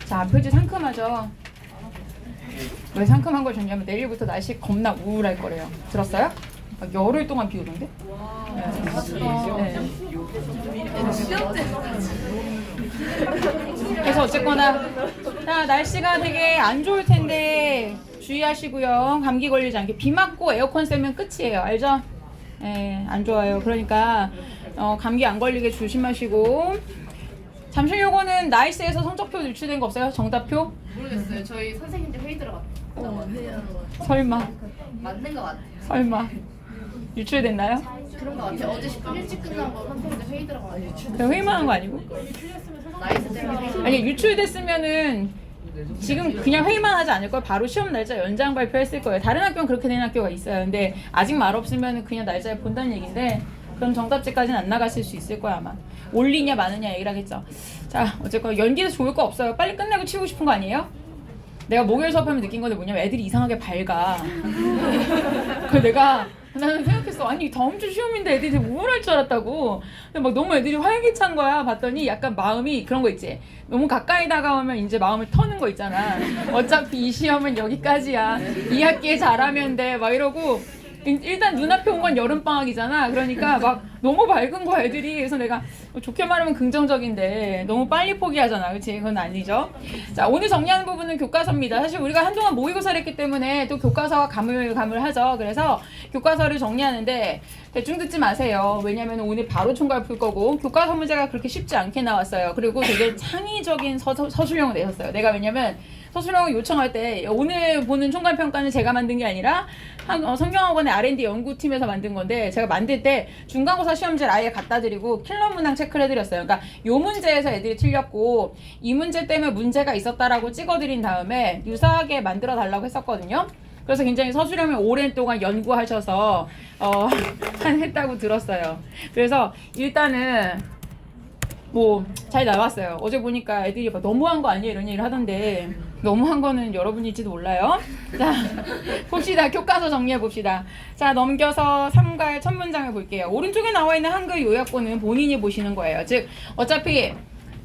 자, 표지 상큼하죠? 왜 상큼한 걸 줬냐면 내일부터 날씨 겁나 우울할 거래요. 들었어요? 막 열흘 동안 비 오던데? 네. 그래서 어쨌거나 자, 날씨가 되게 안 좋을 텐데 주의하시고요. 감기 걸리지 않게. 비 맞고 에어컨 쐬면 끝이에요. 알죠? 네, 안 좋아요. 그러니까 감기 안 걸리게 조심하시고. 잠실 요거는 나이스에서 성적표 유출된 거 없어요? 정답표? 모르겠어요. 저희 선생님들 회의 들어갔다고. 설마. 맞는 것 같아요. 설마. 유출됐나요? 그런 것 같아요. 어제 10분 일찍 끝난 거 선생님들 회의 들어가가지고. 그냥 회의만 한 거 아니고? 나이스 때문에 회의. 아니 유출됐으면은 지금 그냥 회의만 하지 않을 걸 바로 시험 날짜 연장 발표했을 거예요. 다른 학교는 그렇게 된 학교가 있어요. 근데 아직 말 없으면 그냥 날짜에 본다는 얘기인데 그럼 정답지까지는 안 나갔을 수 있을 거야 아마. 올리냐 마느냐 얘기를 하겠죠. 자 어쨌거나 연기해서 좋을 거 없어요. 빨리 끝내고 치우고 싶은 거 아니에요? 내가 목요일 수업하면 느낀 건데 뭐냐면 애들이 이상하게 밝아. 그래서 나는 생각했어. 아니 다음 주 시험인데 애들이 되게 우울할 줄 알았다고. 근데 막 너무 애들이 활기찬 거야. 봤더니 약간 마음이 그런 거 있지. 너무 가까이 다가오면 이제 마음을 터는 거 있잖아. 어차피 이 시험은 여기까지야. 이 학기에 잘하면 돼. 막 이러고 일단 눈앞에 온 건 여름방학이잖아. 그러니까 막 너무 밝은 거야 애들이. 그래서 내가 좋게 말하면 긍정적인데 너무 빨리 포기하잖아. 그치? 그건 아니죠. 자 오늘 정리하는 부분은 교과서입니다. 사실 우리가 한동안 모의고사를 했기 때문에 또 교과서와 가물가물하죠. 그래서 교과서를 정리하는데 대충 듣지 마세요. 왜냐면 오늘 바로 총괄 풀 거고 교과서 문제가 그렇게 쉽지 않게 나왔어요. 그리고 되게 창의적인 서술형을 내셨어요. 내가 왜냐면 서술형을 요청할 때 오늘 보는 총괄평가는 제가 만든 게 아니라 성경학원의 R&D 연구팀에서 만든 건데 제가 만들 때 중간고사 시험지를 아예 갖다 드리고 킬러 문항 체크를 해드렸어요. 그러니까 요 문제에서 애들이 틀렸고 이 문제 때문에 문제가 있었다라고 찍어드린 다음에 유사하게 만들어 달라고 했었거든요. 그래서 굉장히 서술형을 오랜 동안 연구하셔서 했다고 들었어요. 그래서 일단은 뭐 잘 나왔어요. 어제 보니까 애들이 막 너무한 거 아니에요 이런 얘기를 하던데 너무한 거는 여러분일지도 몰라요. 자 봅시다. 교과서 정리해 봅시다. 자 넘겨서 3갈 첫 문장을 볼게요. 오른쪽에 나와 있는 한글 요약본은 본인이 보시는 거예요. 즉 어차피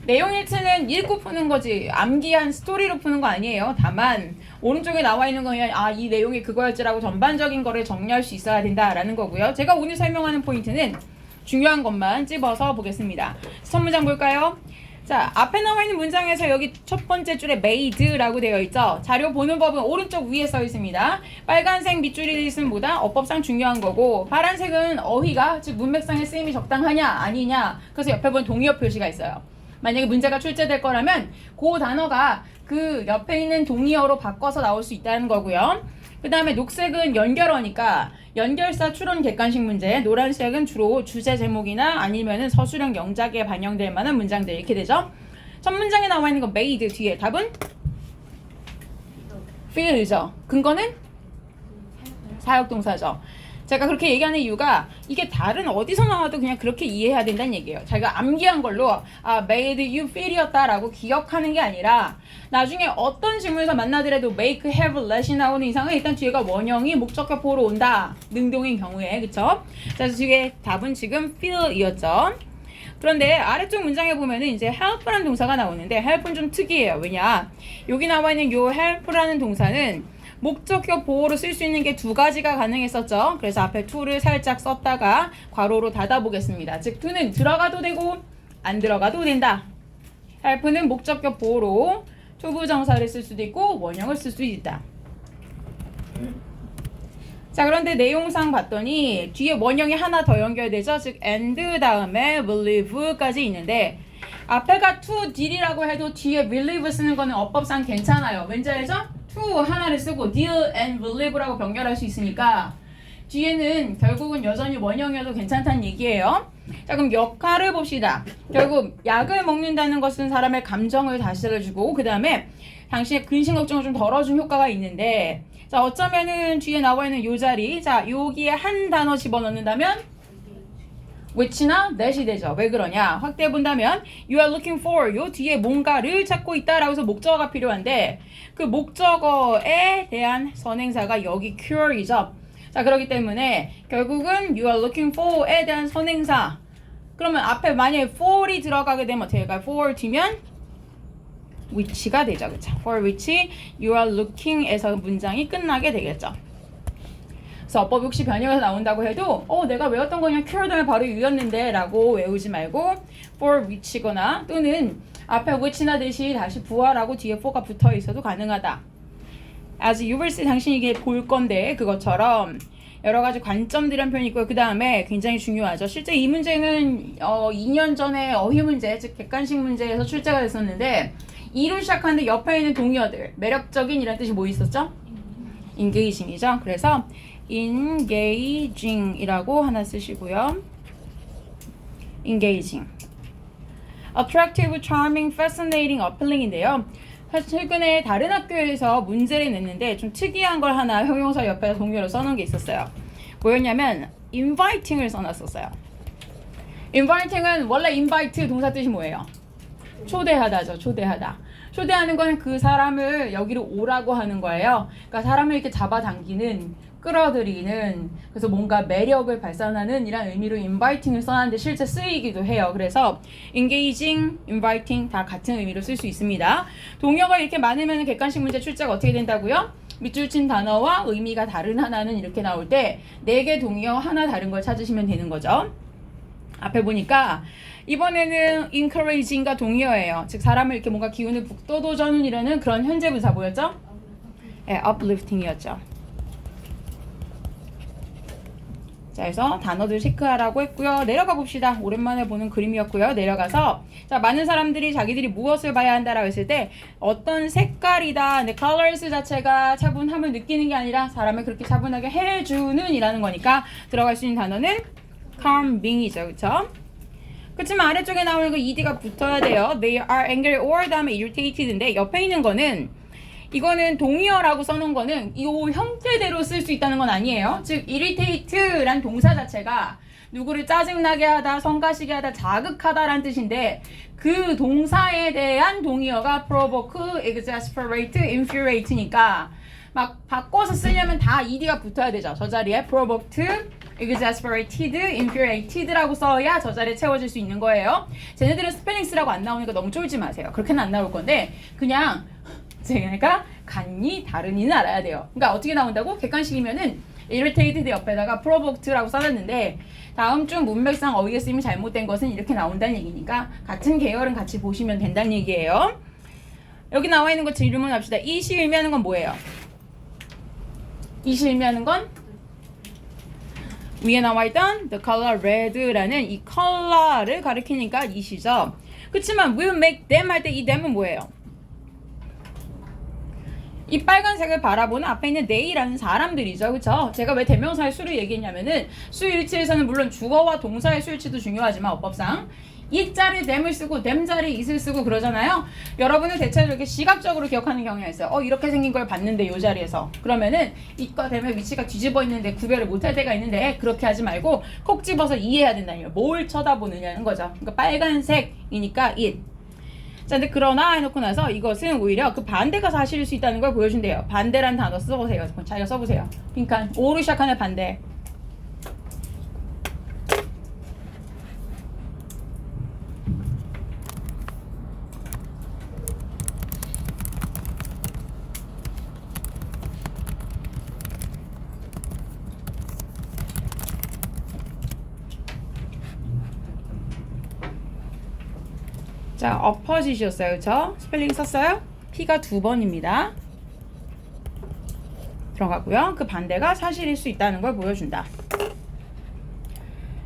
내용 일치는 읽고 푸는 거지 암기한 스토리로 푸는 거 아니에요. 다만 오른쪽에 나와 있는 건 그냥 이 내용이 그거였지라고 전반적인 거를 정리할 수 있어야 된다라는 거고요. 제가 오늘 설명하는 포인트는 중요한 것만 찝어서 보겠습니다. 첫 문장 볼까요? 자, 앞에 나와 있는 문장에서 여기 첫 번째 줄에 made라고 되어 있죠. 자료 보는 법은 오른쪽 위에 써 있습니다. 빨간색 밑줄이 있으면 뭐다? 어법상 중요한 거고 파란색은 어휘가 즉 문맥상의 쓰임이 적당하냐 아니냐 그래서 옆에 보면 동의어 표시가 있어요. 만약에 문제가 출제될 거라면 그 단어가 그 옆에 있는 동의어로 바꿔서 나올 수 있다는 거고요. 그 다음에 녹색은 연결어니까 연결사 추론 객관식 문제, 노란색은 주로 주제 제목이나 아니면은 서술형 영작에 반영될 만한 문장들 이렇게 되죠. 첫 문장에 나와 있는 거 made 뒤에 답은 feel죠. 근거는 사역동사죠. 제가 그렇게 얘기하는 이유가 이게 다른 어디서 나와도 그냥 그렇게 이해해야 된다는 얘기예요. 자기가 암기한 걸로 made you feel이었다라고 기억하는 게 아니라 나중에 어떤 질문에서 만나더라도 make, have, let이 나오는 이상은 일단 뒤에가 원형이 목적격 보호로 온다. 능동인 경우에 그쵸? 그래서 뒤에 답은 지금 feel이었죠. 그런데 아래쪽 문장에 보면은 이제 help라는 동사가 나오는데 help은 좀 특이해요. 왜냐? 여기 나와 있는 요 help라는 동사는 목적격 보호로 쓸 수 있는 게 두 가지가 가능했었죠. 그래서 앞에 to를 살짝 썼다가 괄호로 닫아보겠습니다. 즉 to는 들어가도 되고 안 들어가도 된다. help는 목적격 보호로 투부정사를 쓸 수도 있고 원형을 쓸 수도 있다. 자 그런데 내용상 봤더니 뒤에 원형이 하나 더 연결되죠. 즉 and 다음에 believe까지 있는데 앞에가 to did이라고 해도 뒤에 believe 쓰는 거는 어법상 괜찮아요. 왠지 알죠? to 하나를 쓰고 did and believe라고 병렬할 수 있으니까 뒤에는 결국은 여전히 원형이어도 괜찮다는 얘기예요. 자 그럼 역할을 봅시다. 결국 약을 먹는다는 것은 사람의 감정을 다스려주고 그 다음에 당신의 근심 걱정을 좀 덜어준 효과가 있는데 자 어쩌면은 뒤에 나와 있는 요 자리 자 여기에 한 단어 집어넣는다면 which나 that이 되죠. 왜 그러냐 확대해 본다면 you are looking for 요 뒤에 뭔가를 찾고 있다라고 해서 목적어가 필요한데 그 목적어에 대한 선행사가 여기 cure이죠. 자 그렇기 때문에 결국은 you are looking for에 대한 선행사 그러면 앞에 만약에 for이 들어가게 되면 어떻게 할까요? for 뒤면 which가 되죠. 그쵸? For which you are looking에서 문장이 끝나게 되겠죠. 그래서 어법 혹시 변형해서 나온다고 해도 내가 외웠던 거냐 cure 다음에 바로 you였는데 라고 외우지 말고 for which거나 또는 앞에 which나 대시 다시 부활하고 뒤에 for가 붙어 있어도 가능하다. As you will see, 당신이 이게 볼 건데 그것처럼 여러 가지 관점들이란 표현이 있고요. 그 다음에 굉장히 중요하죠. 실제 이 문제는 2년 전에 어휘 문제, 즉 객관식 문제에서 출제가 됐었는데 이로 시작하는데 옆에 있는 동의어들, 매력적인 이란 뜻이 뭐 있었죠? engaging이죠. 그래서 engaging이라고 하나 쓰시고요. engaging. attractive, charming, fascinating, appelling인데요. 사실 최근에 다른 학교에서 문제를 냈는데 좀 특이한 걸 하나 형용사 옆에 동의어로 써놓은 게 있었어요. 뭐였냐면 inviting을 써놨었어요. inviting은 원래 invite 동사 뜻이 뭐예요? 초대하다죠. 초대하다. 초대하는 건 그 사람을 여기로 오라고 하는 거예요. 그러니까 사람을 이렇게 잡아당기는, 끌어들이는, 그래서 뭔가 매력을 발산하는 이란 의미로 inviting을 써놨는데 실제 쓰이기도 해요. 그래서 engaging, inviting 다 같은 의미로 쓸 수 있습니다. 동의어가 이렇게 많으면 객관식 문제 출제가 어떻게 된다고요? 밑줄 친 단어와 의미가 다른 하나는 이렇게 나올 때 4개 동의어 하나 다른 걸 찾으시면 되는 거죠. 앞에 보니까 이번에는 encouraging과 동의어예요. 즉 사람을 이렇게 뭔가 기운을 북돋워주는 이라는 그런 현재 분사 보였죠? 네, uplifting이었죠. 자, 그래서 단어들 체크하라고 했고요. 내려가 봅시다. 오랜만에 보는 그림이었고요. 내려가서 자, 많은 사람들이 자기들이 무엇을 봐야 한다라고 했을 때 어떤 색깔이다. 근데 colors 자체가 차분함을 느끼는 게 아니라 사람을 그렇게 차분하게 해주는 이라는 거니까 들어갈 수 있는 단어는 calming이죠. 그쵸? 그렇지만 아래쪽에 나오는 거 ed가 붙어야 돼요. They are angry or 다음에 irrited인데 옆에 있는 거는 이거는 동의어라고 써놓은 거는 이 형태대로 쓸 수 있다는 건 아니에요. 즉 irritate란 동사 자체가 누구를 짜증나게 하다, 성가시게 하다, 자극하다라는 뜻인데 그 동사에 대한 동의어가 provoke, exasperate, infuriate니까 막 바꿔서 쓰려면 다 ed가 붙어야 되죠. 저 자리에 provoked, exasperated, infuriated라고 써야 저 자리에 채워질 수 있는 거예요. 쟤네들은 스펠링 쓰라고 안 나오니까 너무 쫄지 마세요. 그렇게는 안 나올 건데 그냥 제가 같니 다르니는 알아야 돼요. 그러니까 어떻게 나온다고? 객관식이면은 irritated 옆에다가 provoked라고 써놨는데 다음 중 문맥상 어휘의 쓰임이 잘못된 것은 이렇게 나온다는 얘기니까 같은 계열은 같이 보시면 된다는 얘기예요. 여기 나와 있는 거 질문합시다. 이시 의미하는 건 뭐예요? 이시 의미하는 건 위에 나와 있던 the color red라는 이 컬러를 가리키니까 이시죠. 그렇지만 will make them 할 때 이 them은 뭐예요? 이 빨간색을 바라보는 앞에 있는 they라는 사람들이죠. 그쵸? 제가 왜 대명사의 수를 얘기했냐면은 수일치에서는 물론 주어와 동사의 수일치도 중요하지만 어법상 이 자리 them을 쓰고 them 자리 it을 쓰고 그러잖아요. 여러분은 대체로 이렇게 시각적으로 기억하는 경우가 있어요. 이렇게 생긴 걸 봤는데 이 자리에서 그러면은 it과 them의 위치가 뒤집어 있는데 구별을 못할 때가 있는데 그렇게 하지 말고 콕 집어서 이해해야 된다는 거예요. 뭘 쳐다보느냐는 거죠. 그러니까 빨간색이니까 it. 자, 근데 그러나 해놓고 나서 이것은 오히려 그 반대가 사실일 수 있다는 걸 보여준대요. 반대란 단어 써보세요. 자기가 써보세요. 빈칸. O로 시작하는 반대. 자, opposite이었어요. 그쵸? 스펠링 썼어요? P가 2번입니다. 들어가고요. 그 반대가 사실일 수 있다는 걸 보여준다.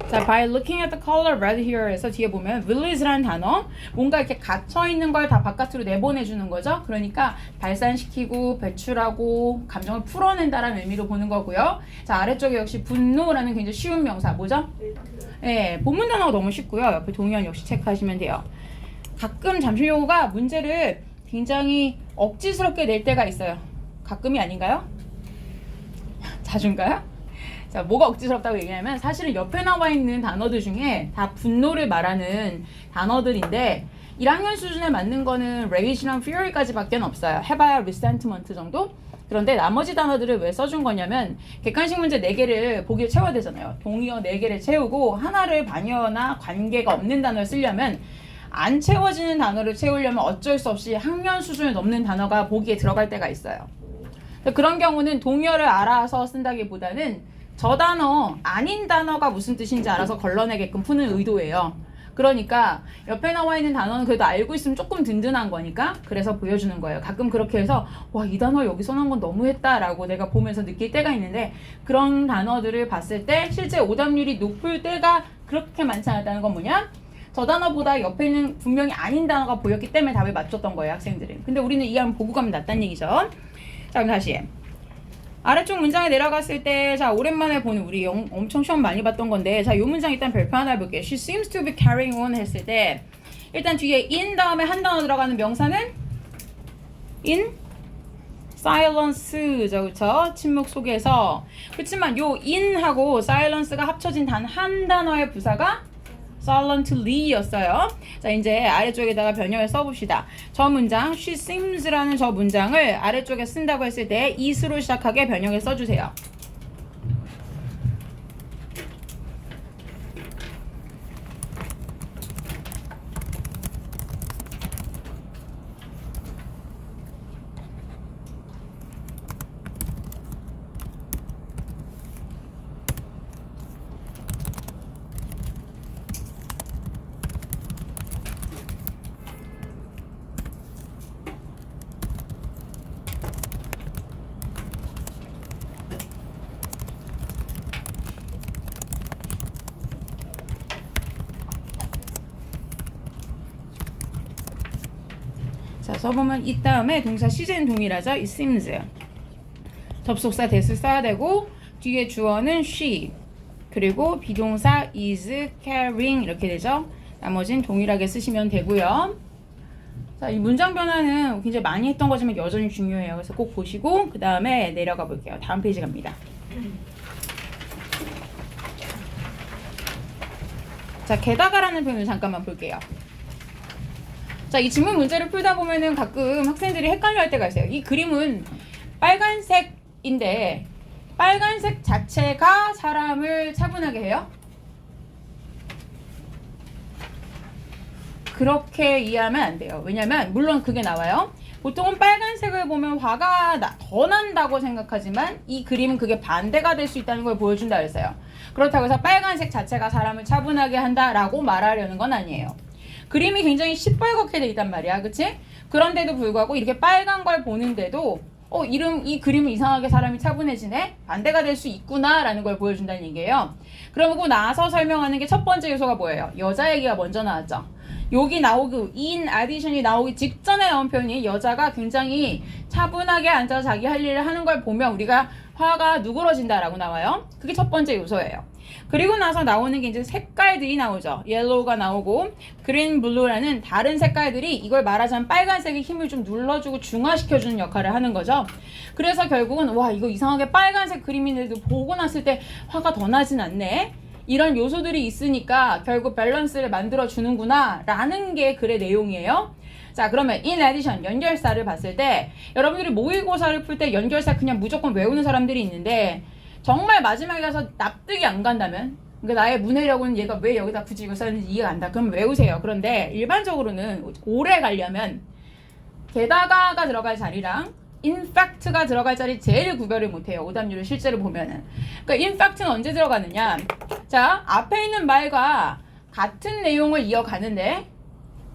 자, by looking at the color red here에서 뒤에 보면 release라는 단어, 뭔가 이렇게 갇혀있는 걸 다 바깥으로 내보내주는 거죠. 그러니까 발산시키고 배출하고 감정을 풀어낸다라는 의미로 보는 거고요. 자, 아래쪽에 역시 분노라는 굉장히 쉬운 명사, 뭐죠? 네, 본문 단어가 너무 쉽고요. 옆에 동의어 역시 체크하시면 돼요. 가끔 잠실용어가 문제를 굉장히 억지스럽게 낼 때가 있어요. 가끔이 아닌가요? 자주인가요? 자, 뭐가 억지스럽다고 얘기하면 사실은 옆에 나와 있는 단어들 중에 다 분노를 말하는 단어들인데 1학년 수준에 맞는 거는 rage랑 fury까지 밖에 없어요. 해봐야 resentment 정도? 그런데 나머지 단어들을 왜 써준 거냐면 객관식 문제 4개를 보기에 채워야 되잖아요. 동의어 4개를 채우고 하나를 반의어나 관계가 없는 단어를 쓰려면 안 채워지는 단어를 채우려면 어쩔 수 없이 학년 수준을 넘는 단어가 보기에 들어갈 때가 있어요. 그런 경우는 동의어를 알아서 쓴다기보다는 저 단어 아닌 단어가 무슨 뜻인지 알아서 걸러내게끔 푸는 의도예요. 그러니까 옆에 나와 있는 단어는 그래도 알고 있으면 조금 든든한 거니까 그래서 보여주는 거예요. 가끔 그렇게 해서 와, 이 단어 여기 써놓은 건 너무했다 라고 내가 보면서 느낄 때가 있는데, 그런 단어들을 봤을 때 실제 오답률이 높을 때가 그렇게 많지 않았다는 건 뭐냐? 저 단어보다 옆에 있는 분명히 아닌 단어가 보였기 때문에 답을 맞췄던 거예요, 학생들이. 근데 우리는 이해하면 보고 가면 낫다는 얘기죠. 자, 그럼 다시 아래쪽 문장에 내려갔을 때, 자, 오랜만에 보는 우리 엄청 시험 많이 봤던 건데, 자, 요 문장 일단 별표 하나 해볼게요. She seems to be carrying on 했을 때, 일단 뒤에 in 다음에 한 단어 들어가는 명사는 in silence죠, 그쵸? 침묵 속에서. 그렇지만 요 in하고 silence가 합쳐진 단 한 단어의 부사가 silently였어요. 자, 이제 아래쪽에다가 변형을 써봅시다. 저 문장 she seems라는 저 문장을 아래쪽에 쓴다고 했을 때 is로 시작하게 변형을 써주세요. 자, 써보면 이 다음에 동사 시제는 동일하죠. It seems. 접속사 that을 써야 되고, 뒤에 주어는 she, 그리고 비동사 is carrying 이렇게 되죠. 나머지는 동일하게 쓰시면 되고요. 자, 이 문장 변화는 굉장히 많이 했던 거지만 여전히 중요해요. 그래서 꼭 보시고 그 다음에 내려가 볼게요. 다음 페이지 갑니다. 자, 게다가라는 표현을 잠깐만 볼게요. 자, 이 질문 문제를 풀다 보면은 가끔 학생들이 헷갈려 할 때가 있어요. 이 그림은 빨간색인데 빨간색 자체가 사람을 차분하게 해요? 그렇게 이해하면 안 돼요. 왜냐면 물론 그게 나와요. 보통은 빨간색을 보면 화가 더 난다고 생각하지만 이 그림은 그게 반대가 될 수 있다는 걸 보여준다 그랬어요. 그렇다고 해서 빨간색 자체가 사람을 차분하게 한다라고 말하려는 건 아니에요. 그림이 굉장히 시뻘겋게 돼 있단 말이야, 그치? 그런데도 불구하고 이렇게 빨간 걸 보는데도 이 그림은 이상하게 사람이 차분해지네? 반대가 될 수 있구나 라는 걸 보여준다는 얘기예요. 그러고 나서 설명하는 게 첫 번째 요소가 뭐예요? 여자 얘기가 먼저 나왔죠. 여기 in addition이 나오기 직전에 나온 표현이 여자가 굉장히 차분하게 앉아서 자기 할 일을 하는 걸 보면 우리가 화가 누그러진다라고 나와요. 그게 첫 번째 요소예요. 그리고 나서 나오는 게 이제 색깔들이 나오죠. 옐로우가 나오고 그린, 블루라는 다른 색깔들이 이걸 말하자면 빨간색의 힘을 좀 눌러주고 중화시켜주는 역할을 하는 거죠. 그래서 결국은 와, 이거 이상하게 빨간색 그림인데도 보고 났을 때 화가 더 나진 않네. 이런 요소들이 있으니까 결국 밸런스를 만들어 주는구나 라는 게 글의 내용이에요. 자, 그러면 in addition 연결사를 봤을 때 여러분들이 모의고사를 풀 때 연결사 그냥 무조건 외우는 사람들이 있는데 정말 마지막에 가서 납득이 안 간다면, 그러니까 나의 문해력은 얘가 왜 여기다 굳이 이거 썼는지 이해가 안 다. 그럼 외우세요. 그런데 일반적으로는 오래 가려면 게다가가 들어갈 자리랑 in fact가 들어갈 자리 제일 구별을 못해요. 오답률을 실제로 보면은. 그러니까 in fact는 언제 들어가느냐. 자, 앞에 있는 말과 같은 내용을 이어가는데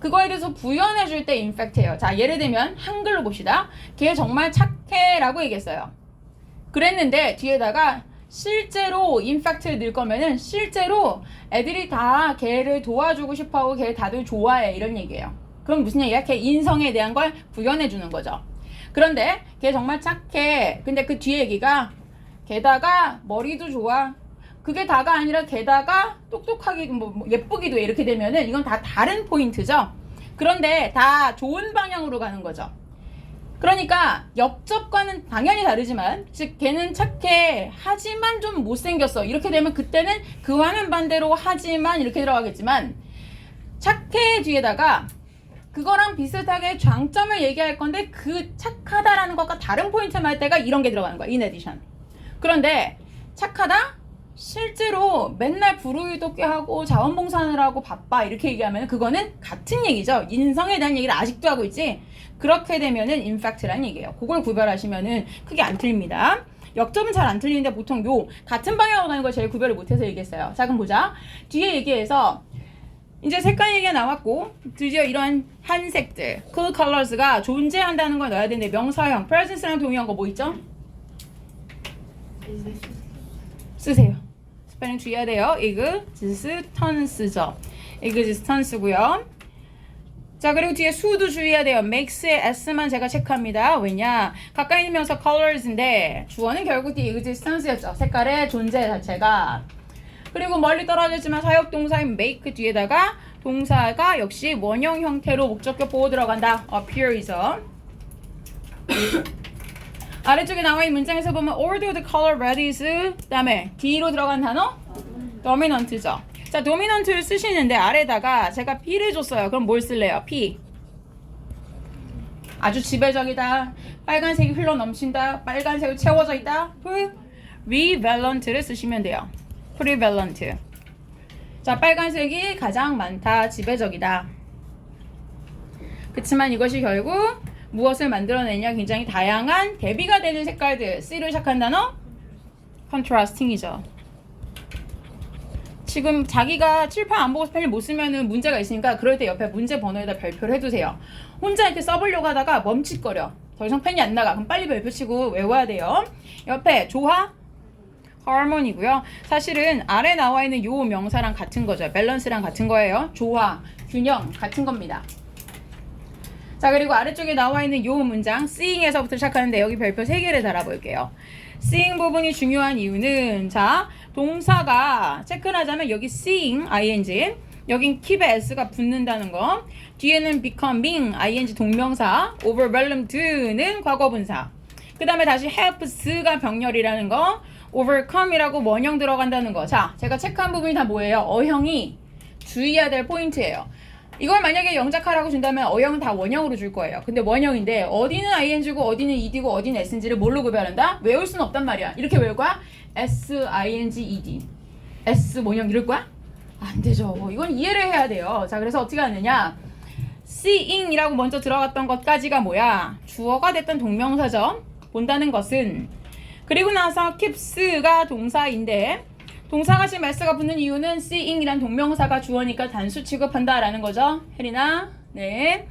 그거에 대해서 부연해 줄 때 in fact예요. 자, 예를 들면 한글로 봅시다. 걔 정말 착해 라고 얘기했어요. 그랬는데 뒤에다가 실제로 in fact를 넣을 거면은 실제로 애들이 다 걔를 도와주고 싶어하고 걔를 다들 좋아해 이런 얘기예요. 그럼 무슨 얘기야? 걔 인성에 대한 걸 부연해 주는 거죠. 그런데 걔 정말 착해. 근데 그 뒤에 얘기가 게다가 머리도 좋아. 그게 다가 아니라 게다가 똑똑하게 뭐 예쁘기도 해. 이렇게 되면은 이건 다 다른 포인트죠. 그런데 다 좋은 방향으로 가는 거죠. 그러니까 옆접과는 당연히 다르지만 즉 걔는 착해 하지만 좀 못생겼어 이렇게 되면 그때는 그와는 반대로 하지만 이렇게 들어가겠지만 착해 뒤에다가 그거랑 비슷하게 장점을 얘기할 건데 그 착하다라는 것과 다른 포인트만 할 때가 이런 게 들어가는 거야. in addition. 그런데 착하다? 실제로 맨날 불우이웃 꽤 하고 자원봉사를 하고 바빠 이렇게 얘기하면 그거는 같은 얘기죠. 인성에 대한 얘기를 아직도 하고 있지. 그렇게 되면은 infact라는 얘기예요. 그걸 구별하시면은 크게 안 틀립니다. 역접은 잘 안 틀리는데 보통 요 같은 방향으로 가는 걸 제일 구별을 못해서 얘기했어요. 자 그럼 보자. 뒤에 얘기해서 이제 색깔 얘기가 나왔고 드디어 이런 한색들 cool colors가 존재한다는 걸 넣어야 되는데 명사형 presence랑 동의한 거 뭐 있죠? 쓰세요. 스펠링 주의해야 돼요. existence죠. existence고요. 자 그리고 뒤에 수도 주의해야 돼요. makes의 s만 제가 체크합니다. 왜냐? 가까이 있는 명사 colors인데 주어는 결국 뒤에 existence였죠. 색깔의 존재 자체가. 그리고 멀리 떨어졌지만 사역동사인 make 뒤에다가 동사가 역시 원형 형태로 목적격 보호 들어간다. appear이죠. 아래쪽에 나와있는 문장에서 보면 although the color red is 그 다음에 D로 들어간 단어 dominant죠. 자 dominant를 쓰시는데 아래다가 제가 P를 줬어요. 그럼 뭘 쓸래요? P 아주 지배적이다. 빨간색이 흘러 넘친다. 빨간색으로 채워져 있다. prevalent를 쓰시면 돼요. prevalent. 자 빨간색이 가장 많다. 지배적이다. 그치만 이것이 결국 무엇을 만들어내냐 굉장히 다양한 대비가 되는 색깔들. C로 시작한 단어 contrasting이죠. 지금 자기가 칠판 안 보고 스펠링 못 쓰면은 문제가 있으니까 그럴 때 옆에 문제 번호에다 별표를 해두세요. 혼자 이렇게 써보려고 하다가 멈칫거려. 더 이상 펜이 안 나가. 그럼 빨리 별표 치고 외워야 돼요. 옆에 조화 harmony고요. 사실은 아래 나와 있는 요 명사랑 같은 거죠. 밸런스랑 같은 거예요. 조화, 균형 같은 겁니다. 자 그리고 아래쪽에 나와 있는 요 문장 seeing에서부터 시작하는데 여기 별표 3개를 달아볼게요. seeing 부분이 중요한 이유는 자 동사가 체크를 하자면 여기 seeing ing 여긴 keep에 s가 붙는다는 거 뒤에는 becoming ing 동명사 overwhelmed는 과거분사 그 다음에 다시 helps가 병렬이라는 거 overcome이라고 원형 들어간다는 거. 자 제가 체크한 부분이 다 뭐예요? 어형이 주의해야 될 포인트예요. 이걸 만약에 영작하라고 준다면 어형은 다 원형으로 줄 거예요. 근데 원형인데 어디는 ing고 어디는 ed고 어디는 s인지를 뭘로 구별한다? 외울 수는 없단 말이야. 이렇게 외울 거야? s, ing, ed. s 원형 이럴 거야? 안 되죠. 이건 이해를 해야 돼요. 자 그래서 어떻게 하느냐? seeing이라고 먼저 들어갔던 것까지가 뭐야? 주어가 됐던 동명사죠. 본다는 것은. 그리고 나서 keeps가 동사인데 동사가 지금 s가 붙는 이유는 seeing이란 동명사가 주어니까 단수 취급한다라는 거죠. 혜린아. 네.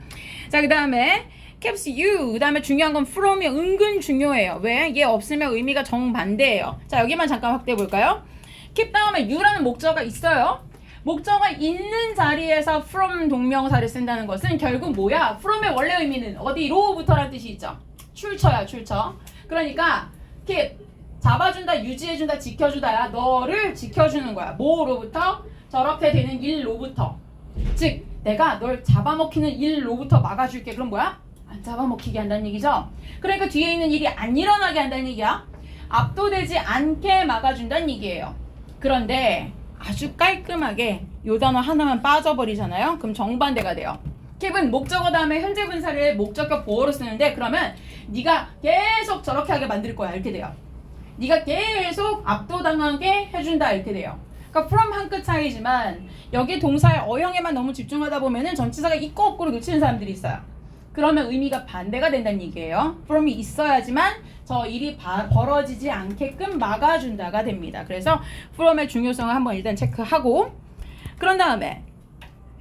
자, 그 다음에 keeps you. 그 다음에 중요한 건 from이 은근 중요해요. 왜? 얘 없으면 의미가 정반대예요. 자, 여기만 잠깐 확대해 볼까요? keep 다음에 you라는 목적어가 있어요. 목적어가 있는 자리에서 from 동명사를 쓴다는 것은 결국 뭐야? from의 원래 의미는 어디로부터라는 뜻이 있죠. 출처야, 출처. 그러니까 keep 잡아준다, 유지해준다, 지켜주다야. 너를 지켜주는 거야. 뭐로부터? 저렇게 되는 일로부터. 즉 내가 널 잡아먹히는 일로부터 막아줄게. 그럼 뭐야? 안 잡아먹히게 한다는 얘기죠. 그러니까 뒤에 있는 일이 안 일어나게 한다는 얘기야. 압도되지 않게 막아준다는 얘기예요. 그런데 아주 깔끔하게 요 단어 하나만 빠져버리잖아요. 그럼 정반대가 돼요. keep은 목적어 다음에 현재 분사를 목적격 보어로 쓰는데 그러면 네가 계속 저렇게 하게 만들 거야. 이렇게 돼요. 네가 계속 압도당하게 해준다 이렇게 돼요. 그러니까 from 한 끗 차이지만 여기 동사의 어형에만 너무 집중하다 보면은 전치사가 있고 없고를 놓치는 사람들이 있어요. 그러면 의미가 반대가 된다는 얘기예요. from이 있어야지만 저 일이 벌어지지 않게끔 막아준다가 됩니다. 그래서 from의 중요성을 한번 일단 체크하고 그런 다음에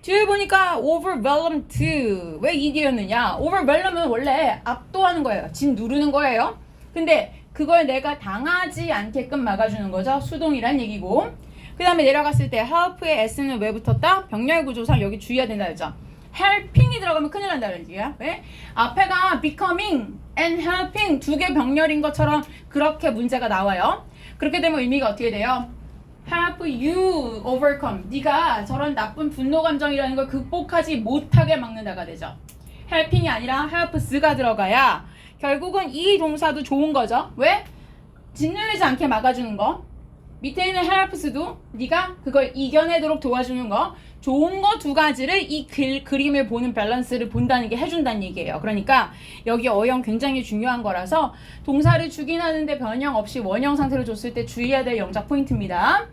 뒤에 보니까 overwhelmed 왜 ed였느냐? overwhelm은 원래 압도하는 거예요. 진 누르는 거예요. 근데 그걸 내가 당하지 않게끔 막아주는 거죠. 수동이란 얘기고. 그 다음에 내려갔을 때 help의 s는 왜 붙었다? 병렬 구조상 여기 주의해야 된다 그랬죠. helping이 들어가면 큰일 난다는 얘기야. 왜? 앞에가 becoming and helping 두 개 병렬인 것처럼 그렇게 문제가 나와요. 그렇게 되면 의미가 어떻게 돼요? help you overcome. 네가 저런 나쁜 분노 감정이라는 걸 극복하지 못하게 막는다가 되죠. helping이 아니라 helps가 들어가야 결국은 이 동사도 좋은 거죠. 왜? 짓눌리지 않게 막아주는 거. 밑에 있는 helps도 네가 그걸 이겨내도록 도와주는 거. 좋은 거 두 가지를 이 그림을 보는 밸런스를 본다는 게 해준다는 얘기예요. 그러니까 여기 어형 굉장히 중요한 거라서 동사를 주긴 하는데 변형 없이 원형 상태로 줬을 때 주의해야 될 영작 포인트입니다.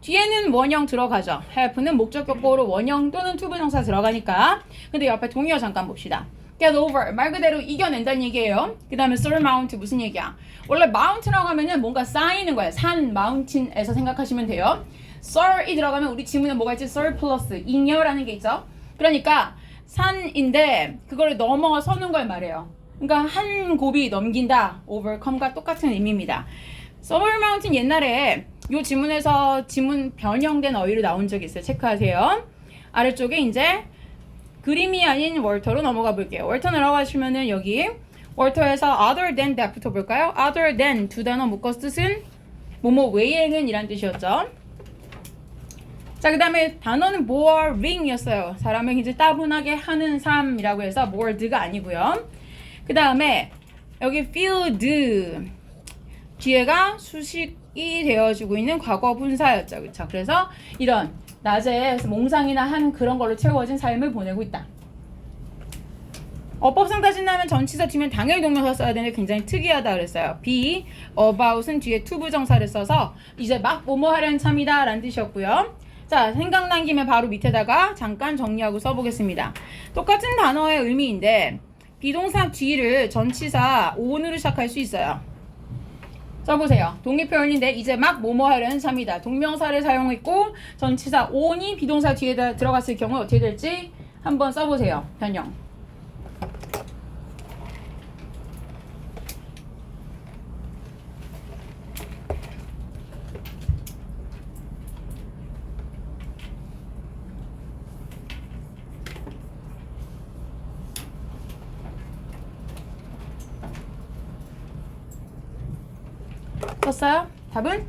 뒤에는 원형 들어가죠. have는 목적격보로 원형 또는 투부정사 들어가니까. 근데 옆에 동의어 잠깐 봅시다. get over 말 그대로 이겨낸다는 얘기예요. 그 다음에 surmount 무슨 얘기야? 원래 mount라고 하면은 뭔가 쌓이는 거예요. 산, mountain에서 생각하시면 돼요. sur이 들어가면 우리 지문에 뭐가 있지? surplus, 잉여라는 게 있죠. 그러니까 산인데 그거를 넘어서는 걸 말해요. 그러니까 한 곱이 넘긴다. overcome과 똑같은 의미입니다. surmount은 옛날에 이 지문에서 지문 변형된 어휘로 나온 적이 있어요. 체크하세요. 아래쪽에 이제 그림이 아닌 월터로 넘어가 볼게요. 월터 내려가시면은 여기 월터에서 other than that부터 볼까요? other than 두 단어 묶어서 뜻은 뭐뭐 외에는 이란 뜻이었죠. 자, 그 다음에 단어는 boring이었어요. 사람을 굉장히 따분하게 하는 삶이라고 해서 bored가 아니고요. 그 다음에 여기 filled 뒤에가 수식이 되어지고 있는 과거 분사였죠. 그렇죠? 그래서 이런 낮에 몽상이나 한 그런 걸로 채워진 삶을 보내고 있다. 어법상 따진다면 전치사 뒤면 당연히 동명사 써야 되는데 굉장히 특이하다 그랬어요. be about은 뒤에 투부정사를 써서 이제 막 뭐뭐 하려는 참이다 라는 뜻이었고요. 자, 생각난 김에 바로 밑에다가 잠깐 정리하고 써보겠습니다. 똑같은 단어의 의미인데 비동사 뒤를 전치사 on으로 시작할 수 있어요. 써보세요. 독립표현인데 이제 막 뭐뭐 하려는 참이다. 동명사를 사용했고 전치사 on이 비동사 뒤에 들어갔을 경우 어떻게 될지 한번 써보세요. 변형. 썼어요? 답은?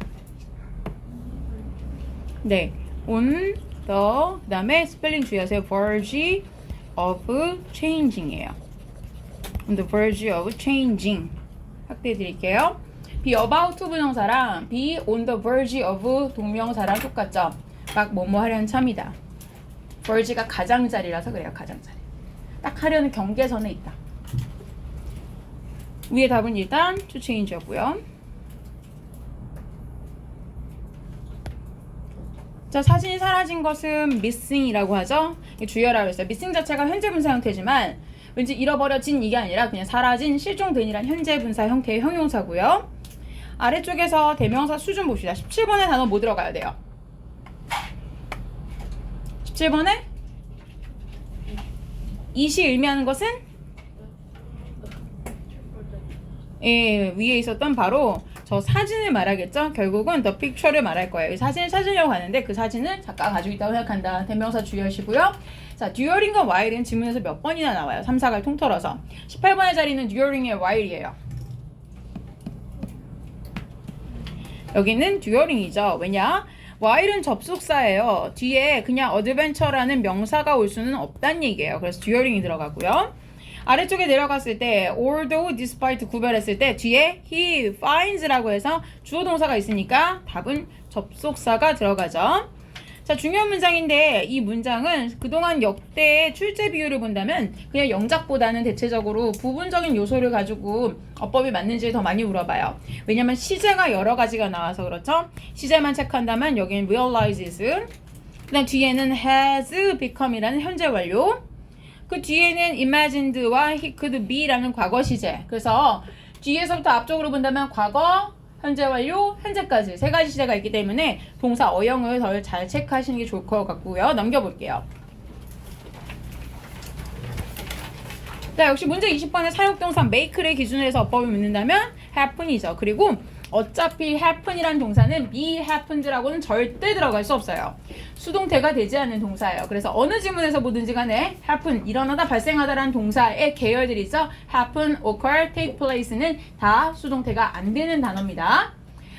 네. on the 그 다음에 스펠링 주의하세요. verge of changing이에요. on the verge of changing 확대해 드릴게요. be about 부정사랑 be on the verge of 동명사랑 똑같죠? 막 뭐뭐 하려는 참이다. verge가 가장자리라서 그래요. 가장자리. 딱 하려는 경계선에 있다. 위에 답은 일단 to change였고요. 자, 사진이 사라진 것은 missing이라고 하죠. 주의하라고 했어요. missing 자체가 현재 분사 형태지만 왠지 잃어버려진 이게 아니라 그냥 사라진, 실종된이란 현재 분사 형태의 형용사고요. 아래쪽에서 대명사 수준 봅시다. 17번에 단어 뭐 들어가야 돼요? 17번에 it이 의미하는 것은 위에 있었던 바로 저 사진을 말하겠죠? 결국은 the picture를 말할 거예요. 이 사진을 찾으려고 하는데 그 사진을 작가가 가지고 있다고 생각한다. 대명사 주의하시고요. 자, during과 while은 지문에서 몇 번이나 나와요. 3, 4갈 통틀어서. 18번의 자리는 during의 while이에요. 여기는 during이죠. 왜냐? while은 접속사예요. 뒤에 그냥 adventure라는 명사가 올 수는 없다는 얘기예요. 그래서 during이 들어가고요. 아래쪽에 내려갔을 때 although, despite 구별했을 때 뒤에 he finds라고 해서 주어 동사가 있으니까 답은 접속사가 들어가죠. 자, 중요한 문장인데 이 문장은 그동안 역대의 출제 비율을 본다면 그냥 영작보다는 대체적으로 부분적인 요소를 가지고 어법이 맞는지 더 많이 물어봐요. 왜냐면 시제가 여러 가지가 나와서 그렇죠. 시제만 체크한다면 여기는 realizes, 그 다음 뒤에는 has become이라는 현재 완료, 그 뒤에는 imagined와 he could be라는 과거 시제. 그래서 뒤에서부터 앞쪽으로 본다면 과거, 현재 완료, 현재까지 세 가지 시제가 있기 때문에 동사 어형을 더 잘 체크하시는 게 좋을 것 같고요. 넘겨볼게요. 자, 역시 문제 20번의 사용동사 make를 기준으로 해서 어법을 묻는다면 happen이죠. 그리고 어차피 happen이란 동사는 be happened라고는 절대 들어갈 수 없어요. 수동태가 되지 않는 동사예요. 그래서 어느 지문에서 보든지 간에 happen, 일어나다, 발생하다라는 동사의 계열들이 있어 happen, occur, take place는 다 수동태가 안 되는 단어입니다.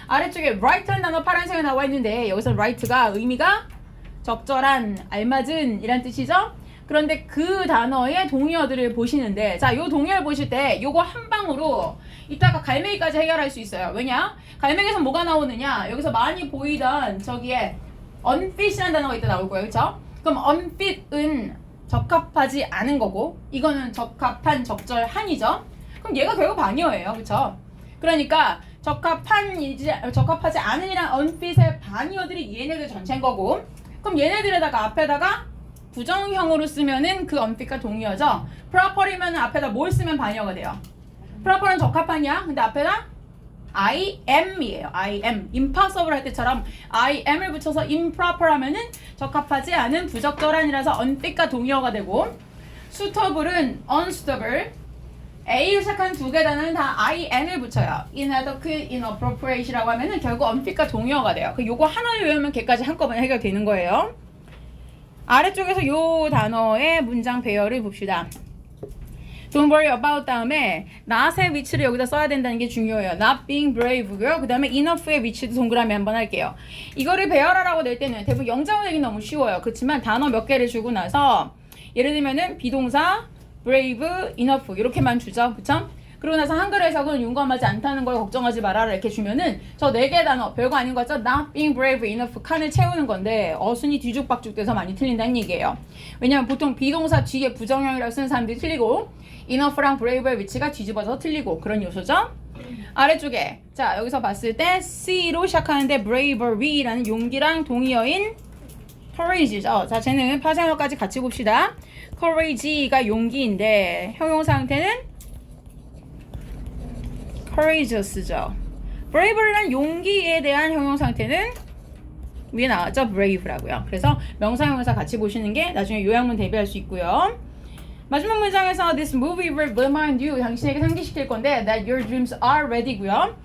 아래쪽에 right라는 단어 파란색에 나와 있는데 여기서 right가 의미가 적절한, 알맞은 이란 뜻이죠. 그런데 그 단어의 동의어들을 보시는데, 자, 요 동의어를 보실 때 요거 한 방으로 이따가 갈매기까지 해결할 수 있어요. 왜냐? 갈매기에서 뭐가 나오느냐? 여기서 많이 보이던 저기에 unfish라는 단어가 이따 나올 거예요. 그쵸? 그럼 unfit은 적합하지 않은 거고 이거는 적합한, 적절한이죠. 그럼 얘가 결국 반이어예요. 그쵸? 그러니까 적합하지 않은이랑 unfit의 반이어들이 얘네들 전체인 거고 그럼 얘네들에다가 앞에다가 부정형으로 쓰면은 그 unfit과 동의어죠. proper이면 앞에다 뭘 쓰면 반이어가 돼요. proper은 적합한이야. 근데 앞에다 I am이에요. I am. impossible 할 때처럼 I am을 붙여서 improper 하면은 적합하지 않은, 부적절한이라서 unfit과 동의어가 되고 suitable은 unsuitable. A로 시작한 두 개 단어는 다 IN을 붙여요. inadequate, inappropriate이라고 하면은 결국 unfit과 동의어가 돼요. 요거 하나를 외우면 걔까지 한꺼번에 해결되는 거예요. 아래쪽에서 요 단어의 문장 배열을 봅시다. Don't worry about 다음에 not의 위치를 여기다 써야 된다는 게 중요해요. Not being brave고요. 그 다음에 enough의 위치도 동그라미 한번 할게요. 이거를 배열하라고 낼 때는 대부분 영장어 내기 너무 쉬워요. 그렇지만 단어 몇 개를 주고 나서 예를 들면은 비동사, brave, enough 이렇게만 주죠. 그쵸? 그러고 나서 한글 해석은 용감하지 않다는 걸 걱정하지 말아라 이렇게 주면은 저 4개 단어 별거 아닌 거 같죠? Not being brave enough 칸을 채우는 건데 어순이 뒤죽박죽 돼서 많이 틀린다는 얘기예요. 왜냐면 보통 비동사 뒤에 부정형이라고 쓰는 사람들이 틀리고 enough랑 brave의 위치가 뒤집어서 틀리고 그런 요소죠. 아래쪽에 자 여기서 봤을 때 C로 시작하는데 bravery라는 용기랑 동의어인 courage죠. 자 쟤는 파생어까지 같이 봅시다. courage가 용기인데 형용사 형태는 courageous죠. bravery란 용기에 대한 형용사 형태는 위에 나왔죠. brave라고요. 그래서 명사 형용사 같이 보시는 게 나중에 요약문 대비할 수 있고요. 마지막 문장에서 this movie will remind you 당신에게 상기시킬 건데 that your dreams are ready고요.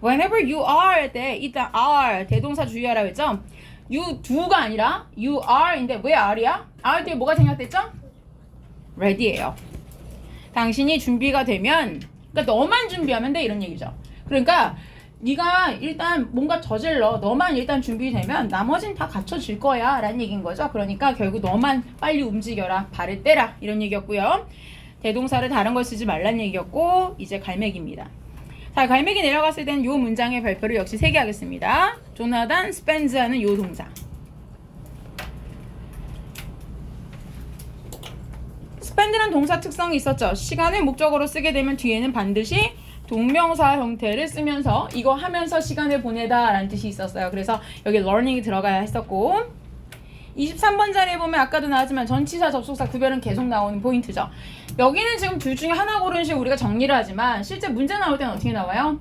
whenever you are 할 때 일단 are 대동사 주의하라고 했죠. you do가 아니라 you are인데 왜 are야? are 뒤에 뭐가 생략됐죠? ready예요. 당신이 준비가 되면 그러니까 너만 준비하면 돼 이런 얘기죠. 그러니까 네가 일단 뭔가 저질러 너만 일단 준비되면 나머진 다 갖춰질 거야 라는 얘기인 거죠. 그러니까 결국 너만 빨리 움직여라 발을 떼라 이런 얘기였고요. 대동사를 다른 걸 쓰지 말란 얘기였고 이제 갈매기입니다. 자 갈매기 내려갔을 때는 이 문장의 발표를 역시 3개 하겠습니다. 조나단 스펜즈 하는 이 동사 스펜드란 동사 특성이 있었죠. 시간을 목적어로 쓰게 되면 뒤에는 반드시 동명사 형태를 쓰면서 이거 하면서 시간을 보내다 라는 뜻이 있었어요. 그래서 여기 learning이 들어가야 했었고 23번 자리에 보면 아까도 나왔지만 전치사 접속사 구별은 계속 나오는 포인트죠. 여기는 지금 둘 중에 하나 고르는 식으로 우리가 정리를 하지만 실제 문제 나올 때는 어떻게 나와요?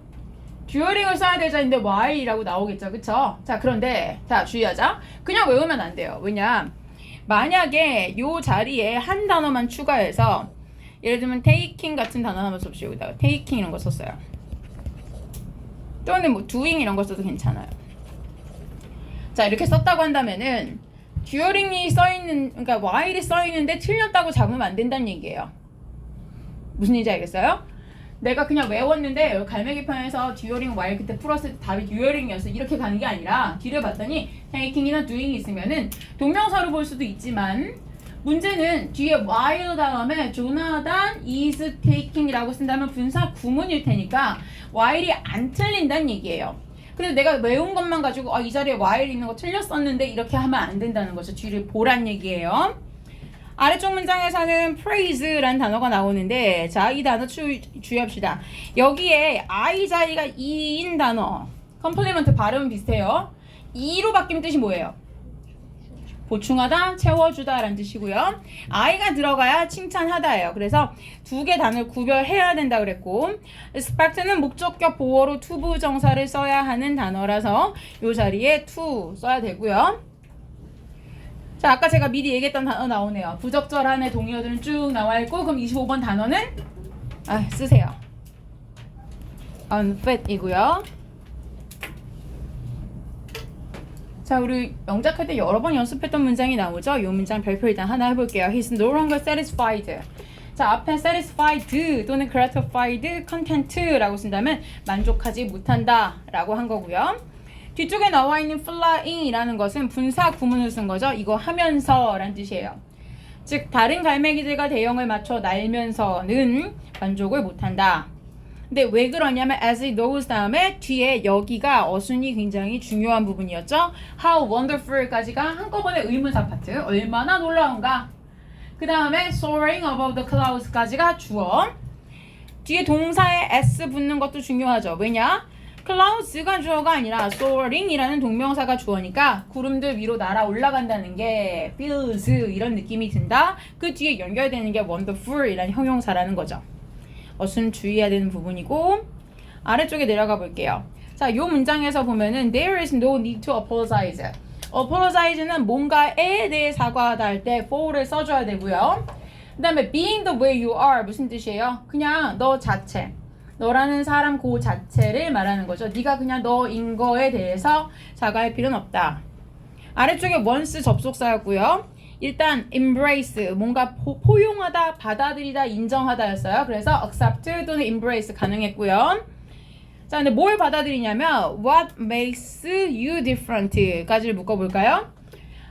듀어링을 써야 되자인데 while이라고 나오겠죠. 그쵸? 자 그런데 자 주의하자. 그냥 외우면 안 돼요. 왜냐 만약에 요 자리에 한 단어만 추가해서 예를 들면 taking 같은 단어 한번 써보시죠. 여기다가 taking 이런 거 썼어요. 또는 뭐 doing 이런 거 써도 괜찮아요. 자 이렇게 썼다고 한다면은 듀어링이 써있는 그러니까 while이 써있는데 틀렸다고 잡으면 안 된다는 얘기예요. 무슨 얘기인지 알겠어요? 내가 그냥 외웠는데 갈매기 편에서 듀어링 while 그때 풀었을 때 답이 듀어링이었어 이렇게 가는 게 아니라 뒤를 봤더니 taking이나 doing이 있으면은 동명사로 볼 수도 있지만 문제는 뒤에 while 다음에 조나단 is taking이라고 쓴다면 분사 구문일 테니까 while이 안 틀린다는 얘기예요. 근데 내가 외운 것만 가지고 이 자리에 while 있는 거 틀렸었는데 이렇게 하면 안 된다는 거죠. 뒤를 보란 얘기예요. 아래쪽 문장에서는 praise라는 단어가 나오는데 자 이 단어 주의합시다. 여기에 I 자리가 E인 단어 컴플리먼트 발음은 비슷해요. E로 바뀌면 뜻이 뭐예요? 보충하다, 채워주다 라는 뜻이고요. I가 들어가야 칭찬하다예요. 그래서 두 개 단어를 구별해야 된다 그랬고 expect는 목적격 보어로 to 부정사를 써야 하는 단어라서 이 자리에 to 써야 되고요. 자 아까 제가 미리 얘기했던 단어 나오네요. 부적절한의 동의어들은 쭉 나와 있고 그럼 25번 단어는 쓰세요. unfit이고요. 자 우리 영작할 때 여러 번 연습했던 문장이 나오죠. 이 문장 별표 일단 하나 해볼게요. He's no longer satisfied. 자 앞에 satisfied 또는 gratified, content라고 쓴다면 만족하지 못한다 라고 한 거고요. 뒤쪽에 나와 있는 flying이라는 것은 분사 구문을 쓴 거죠. 이거 하면서 라는 뜻이에요. 즉 다른 갈매기들과 대형을 맞춰 날면서는 만족을 못한다. 근데 왜 그러냐면 as it goes 다음에 뒤에 여기가 어순이 굉장히 중요한 부분이었죠. How wonderful까지가 한꺼번에 의문사 파트. 얼마나 놀라운가. 그 다음에 soaring above the clouds까지가 주어. 뒤에 동사에 s 붙는 것도 중요하죠. 왜냐? clouds가 주어가 아니라 soaring이라는 동명사가 주어니까 구름들 위로 날아 올라간다는 게 feels 이런 느낌이 든다. 그 뒤에 연결되는 게 wonderful이라는 형용사라는 거죠. 어순 주의해야 되는 부분이고 아래쪽에 내려가 볼게요. 자, 요 문장에서 보면은 there is no need to apologize. apologize는 뭔가에 대해 사과하다 할 때 for를 써줘야 되고요. 그 다음에 being the way you are 무슨 뜻이에요? 그냥 너 자체. 너라는 사람 그 자체를 말하는 거죠. 네가 그냥 너인 거에 대해서 사과할 필요는 없다. 아래쪽에 once 접속사였고요. 일단 embrace 뭔가 포용하다, 받아들이다, 인정하다였어요. 그래서 accept 또는 embrace 가능했고요. 자, 근데 뭘 받아들이냐면 what makes you different까지를 묶어볼까요?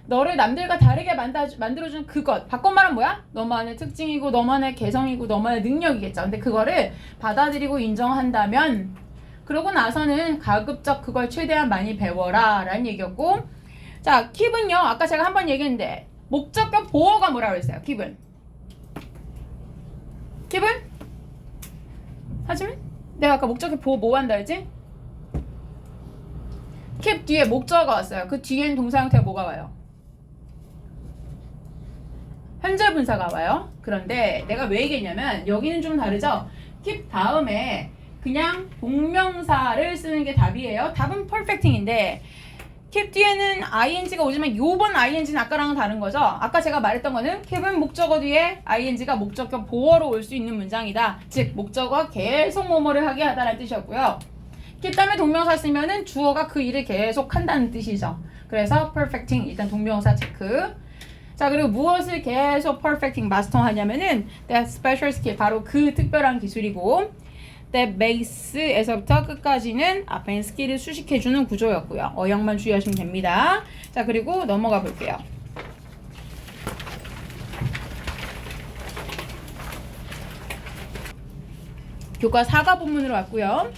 너를 남들과 다르게 만들어주는 그것. 바꿔 말하면 뭐야? 너만의 특징이고 너만의 개성이고 너만의 능력이겠죠. 근데 그거를 받아들이고 인정한다면 그러고 나서는 가급적 그걸 최대한 많이 배워라 라는 얘기였고 자, keep은요. 아까 제가 한번 얘기했는데 목적격 보어가 뭐라고 했어요? keep은 하지만 내가 아까 목적격 보어 뭐 한다 했지? keep 뒤에 목적어가 왔어요. 그 뒤에는 동사 형태가 뭐가 와요? 현재 분사가 와요. 그런데 내가 왜 얘기했냐면 여기는 좀 다르죠? keep 다음에 그냥 동명사를 쓰는 게 답이에요. 답은 perfecting인데 keep 뒤에는 ing가 오지만 요번 ing는 아까랑은 다른 거죠. 아까 제가 말했던 거는 keep은 목적어 뒤에 ing가 목적격 보어로 올 수 있는 문장이다. 즉 목적어가 계속 뭐뭐를 하게 하다라는 뜻이었고요. keep 다음에 동명사 쓰면은 주어가 그 일을 계속 한다는 뜻이죠. 그래서 perfecting 일단 동명사 체크. 자, 그리고 무엇을 계속 perfecting 마스터하냐면은 that special skill 바로 그 특별한 기술이고 that base에서부터 끝까지는 앞에 있는 스킬을 수식해주는 구조였고요. 어형만 주의하시면 됩니다. 자, 그리고 넘어가 볼게요. 교과 4가 본문으로 왔고요.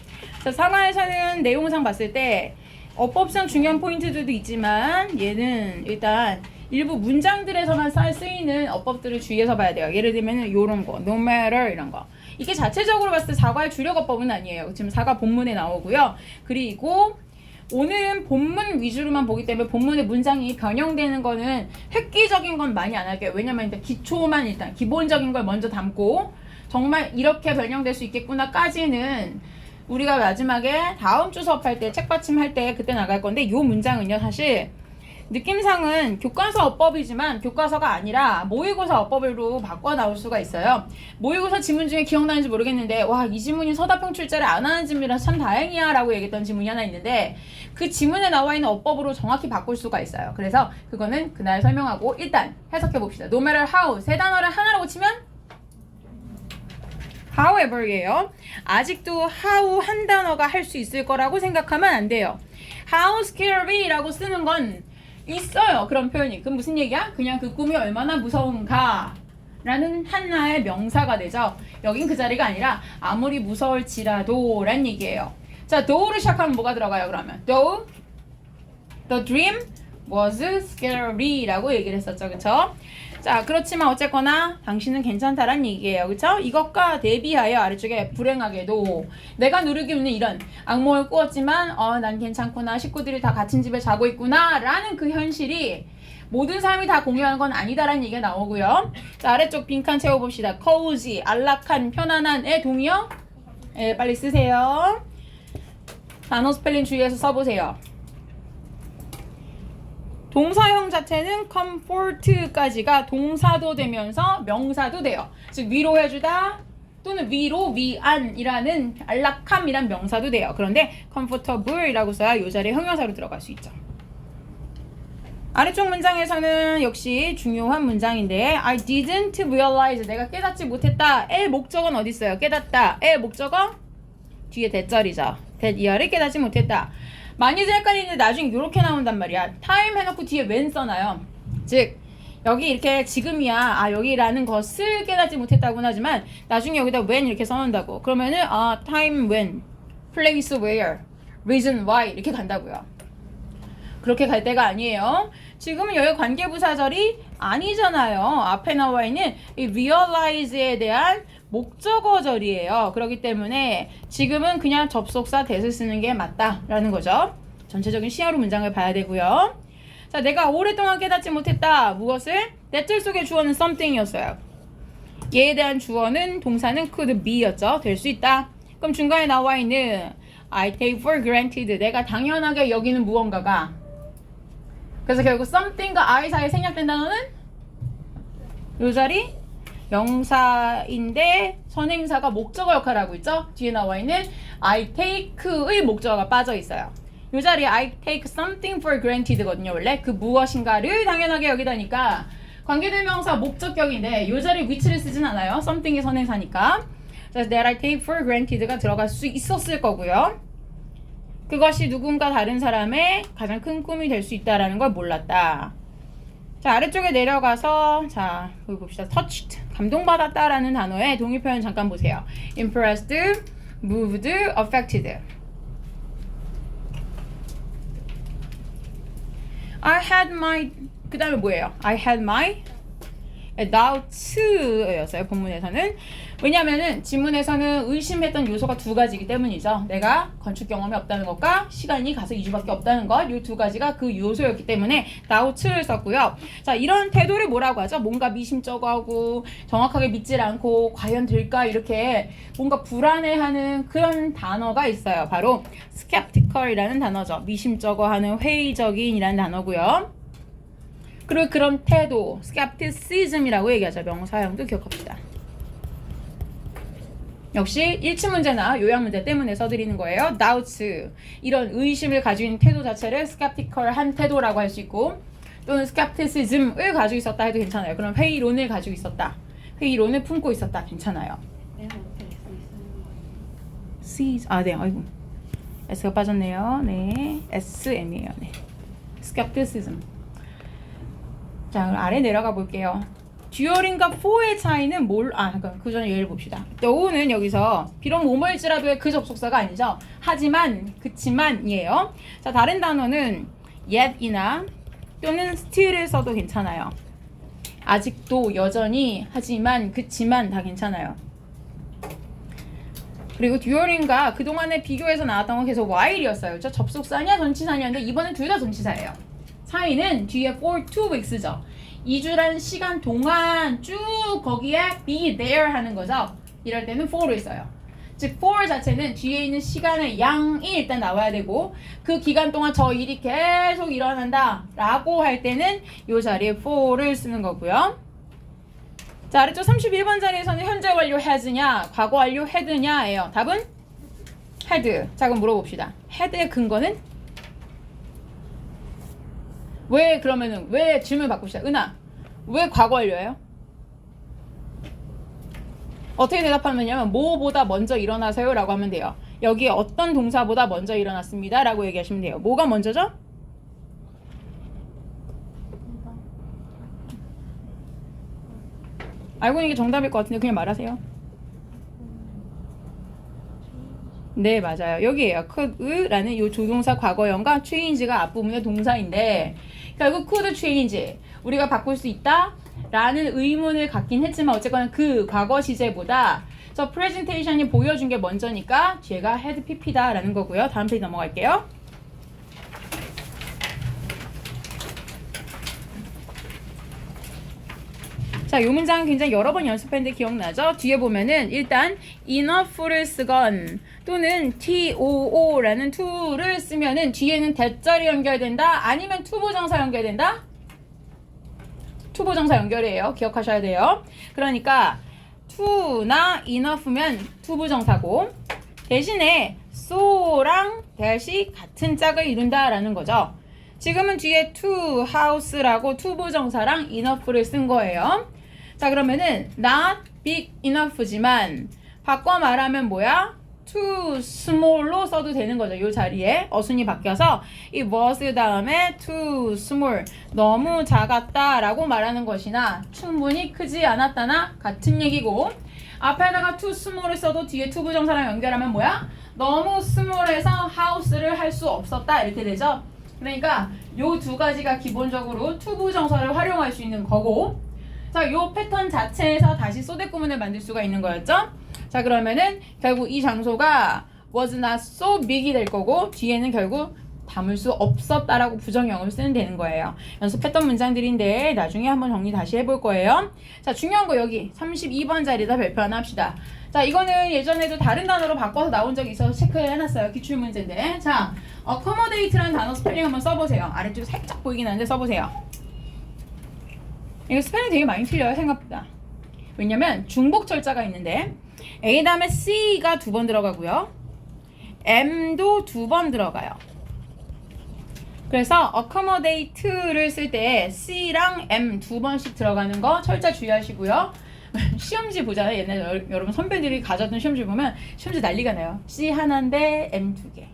자, 4과에서는 내용상 봤을 때 어법상 중요한 포인트들도 있지만 얘는 일단 일부 문장들에서만 쓰이는 어법들을 주의해서 봐야 돼요. 예를 들면 요런 거, no matter 이런 거. 이게 자체적으로 봤을 때 사과의 주력 어법은 아니에요. 지금 사과 본문에 나오고요. 그리고 오늘은 본문 위주로만 보기 때문에 본문의 문장이 변형되는 거는 획기적인 건 많이 안 할게요. 왜냐면 일단 기초만 일단 기본적인 걸 먼저 담고 정말 이렇게 변형될 수 있겠구나까지는 우리가 마지막에 다음 주 수업할 때 책받침할 때 그때 나갈 건데 요 문장은요 사실 느낌상은 교과서 어법이지만 교과서가 아니라 모의고사 어법으로 바꿔 나올 수가 있어요. 모의고사 지문 중에 기억나는지 모르겠는데 와, 이 지문이 서답형 출제를 안 하는 지문이라 참 다행이야 라고 얘기했던 지문이 하나 있는데 그 지문에 나와 있는 어법으로 정확히 바꿀 수가 있어요. 그래서 그거는 그날 설명하고 일단 해석해 봅시다. No matter how 세 단어를 하나라고 치면 however예요. 아직도 how 한 단어가 할 수 있을 거라고 생각하면 안 돼요. How scary라고 쓰는 건 있어요. 그런 표현이. 그럼 무슨 얘기야? 그냥 그 꿈이 얼마나 무서운가 라는 하나의 명사가 되죠. 여긴 그 자리가 아니라 아무리 무서울지라도 란 얘기예요. 자, though를 시작하면 뭐가 들어가요? 그러면 though the dream was scary 라고 얘기를 했었죠. 그쵸? 자, 그렇지만 어쨌거나 당신은 괜찮다란 얘기예요. 그쵸? 이것과 대비하여 아래쪽에 불행하게도 내가 누리고 있는 이런 악몽을 꾸었지만 난 괜찮구나. 식구들이 다 같은 집에 자고 있구나 라는 그 현실이 모든 사람이 다 공유하는 건 아니다라는 얘기가 나오고요. 자, 아래쪽 빈칸 채워봅시다. cozy, 안락한, 편안한의 동의어? 예, 빨리 쓰세요. 단어 스펠링 주의해서 써보세요. 동사형 자체는 comfort까지가 동사도 되면서 명사도 돼요. 즉 위로해주다 또는 위로, 위안이라는 안락함이란 명사도 돼요. 그런데 comfortable이라고 써야 이 자리에 형용사로 들어갈 수 있죠. 아래쪽 문장에서는 역시 중요한 문장인데 I didn't realize 내가 깨닫지 못했다. 의 목적은 어디 있어요? 깨닫다. 의 목적어? 뒤에 대절이죠. 이하를 깨닫지 못했다. 많이들 헷갈리는데 나중에 이렇게 나온단 말이야. time 해놓고 뒤에 when 써놔요. 즉 여기 이렇게 지금이야 여기라는 것을 깨닫지 못했다고는 하지만 나중에 여기다 when 이렇게 써놓는다고 그러면은 time when, place where, reason why 이렇게 간다고요. 그렇게 갈 때가 아니에요. 지금은 여기 관계부사절이 아니잖아요. 앞에 나와 있는 이 realize에 대한 목적어절이에요. 그렇기 때문에 지금은 그냥 접속사 that을 쓰는 게 맞다라는 거죠. 전체적인 시야로 문장을 봐야 되고요. 자, 내가 오랫동안 깨닫지 못했다. 무엇을? that 속의 주어는 something이었어요. 얘에 대한 주어는 동사는 could be였죠. 될 수 있다. 그럼 중간에 나와 있는 I take for granted. 내가 당연하게 여기는 무언가가. 그래서 결국 something과 I 사이에 생략된 단어는 요 자리 명사인데 선행사가 목적어 역할을 하고 있죠. 뒤에 나와 있는 I take의 목적어가 빠져 있어요. 이 자리에 I take something for granted거든요. 원래 그 무엇인가를 당연하게 여기다니까 관계대명사 목적격인데 이 자리에 which를 쓰진 않아요. something이 선행사니까. 그래서 that I take for granted가 들어갈 수 있었을 거고요. 그것이 누군가 다른 사람의 가장 큰 꿈이 될 수 있다라는 걸 몰랐다. 자, 아래쪽에 내려가서 자, 여기 봅시다. touched, 감동받았다라는 단어의 동의 표현 잠깐 보세요. impressed, moved, affected. I had my 그 다음에 뭐예요? I had my doubts였어요. 본문에서는. 왜냐하면은 지문에서는 의심했던 요소가 두 가지이기 때문이죠. 내가 건축 경험이 없다는 것과 시간이 가서 2주밖에 없다는 것, 이 두 가지가 그 요소였기 때문에 doubts를 썼고요. 자, 이런 태도를 뭐라고 하죠? 뭔가 미심쩍어하고 정확하게 믿질 않고 과연 될까 이렇게 뭔가 불안해하는 그런 단어가 있어요. 바로 skeptical이라는 단어죠. 미심쩍어하는 회의적인이라는 단어고요. 그리고 그런 태도, skepticism이라고 얘기하죠. 명사형도 기억합시다. 역시 일치 문제나 요약 문제 때문에 써드리는 거예요. doubts, 이런 의심을 가지고 있는 태도 자체를 skeptical한 태도라고 할 수 있고 또는 skepticism을 가지고 있었다 해도 괜찮아요. 그럼 회의론을 가지고 있었다. 회의론을 품고 있었다. 괜찮아요. 네, 아이고. S가 빠졌네요. 네, SM이에요. 네. skepticism. 자, 그럼 아래 내려가 볼게요. during과 for의 차이는 잠깐 그 전에 예를 봅시다. though는 여기서 비록 뭐뭐일지라도의 그 접속사가 아니죠. 하지만, 그치만이에요. 자, 다른 단어는 yet이나 또는 still을 써도 괜찮아요. 아직도, 여전히, 하지만, 그치만 다 괜찮아요. 그리고 during과 그동안에 비교해서 나왔던 건 계속 while이었어요. 그렇죠? 접속사냐 전치사냐인데 이번엔 둘 다 전치사예요. 차이는 뒤에 for 2 weeks죠. 2주라는 시간 동안 쭉 거기에 be there 하는 거죠. 이럴 때는 for를 써요. 즉 for 자체는 뒤에 있는 시간의 양이 일단 나와야 되고 그 기간 동안 저 일이 계속 일어난다 라고 할 때는 이 자리에 for를 쓰는 거고요. 자, 아래쪽 31번 자리에서는 현재 완료 has냐 과거 완료 had냐예요. 답은 had. 자, 그럼 물어봅시다. had의 근거는? 왜 질문 바꿉시다. 은하, 왜 과거 완료예요? 어떻게 대답하면 되냐면 뭐보다 먼저 일어나세요 라고 하면 돼요. 여기에 어떤 동사보다 먼저 일어났습니다 라고 얘기하시면 돼요. 뭐가 먼저죠? 알고 있는 게 정답일 것 같은데 그냥 말하세요. 네, 맞아요. 여기에요. could라는 이 조동사 과거형과 change가 앞부분의 동사인데 결국 could change 우리가 바꿀 수 있다 라는 의문을 갖긴 했지만 어쨌거나 그 과거 시제보다 저 presentation이 보여준 게 먼저니까 뒤가 had pp다 라는 거고요. 다음 페이지 넘어갈게요. 자, 이 문장은 굉장히 여러 번 연습했는데 기억나죠? 뒤에 보면은 일단 enough를 쓰건 또는 too라는 to를 쓰면은 뒤에는 대자리 연결된다 아니면 투부정사 연결된다? 투부정사 연결이에요. 기억하셔야 돼요. 그러니까 to나 enough면 투부정사고 대신에 so랑 that이 같은 짝을 이룬다라는 거죠. 지금은 뒤에 to house라고 투부정사랑 enough를 쓴 거예요. 자, 그러면은 not big enough지만 바꿔 말하면 뭐야? too small로 써도 되는 거죠. 이 자리에 어순이 바뀌어서 이 was 다음에 too small 너무 작았다라고 말하는 것이나 충분히 크지 않았다나 같은 얘기고 앞에다가 too small을 써도 뒤에 to 부정사랑 연결하면 뭐야? 너무 small해서 house를 할 수 없었다 이렇게 되죠. 그러니까 요 두 가지가 기본적으로 to 부정사를 활용할 수 있는 거고 자, 요 패턴 자체에서 다시 소대 구문을 만들 수가 있는 거였죠. 자, 그러면은 결국 이 장소가 was not so big이 될 거고 뒤에는 결국 담을 수 없었다라고 부정형을 쓰면 되는 거예요. 연습했던 문장들인데 나중에 한번 정리 다시 해볼 거예요. 자, 중요한 거 여기 32번 자리에다 발표 하나 합시다. 자, 이거는 예전에도 다른 단어로 바꿔서 나온 적이 있어서 체크해놨어요. 기출문제인데. 자, accommodate라는 단어 스펠링 한번 써보세요. 아래쪽에 살짝 보이긴 하는데 써보세요. 이거 스펠링 되게 많이 틀려요, 생각보다. 왜냐면 중복 철자가 있는데 A 다음에 C가 2번 들어가고요. M도 2번 들어가요. 그래서 accommodate를 쓸 때 C랑 M 2번씩 들어가는 거 철자 주의하시고요. 시험지 보잖아요. 옛날에 여러분 선배들이 가져왔던 시험지 보면 시험지 난리가 나요. C 하나인데 M 2개.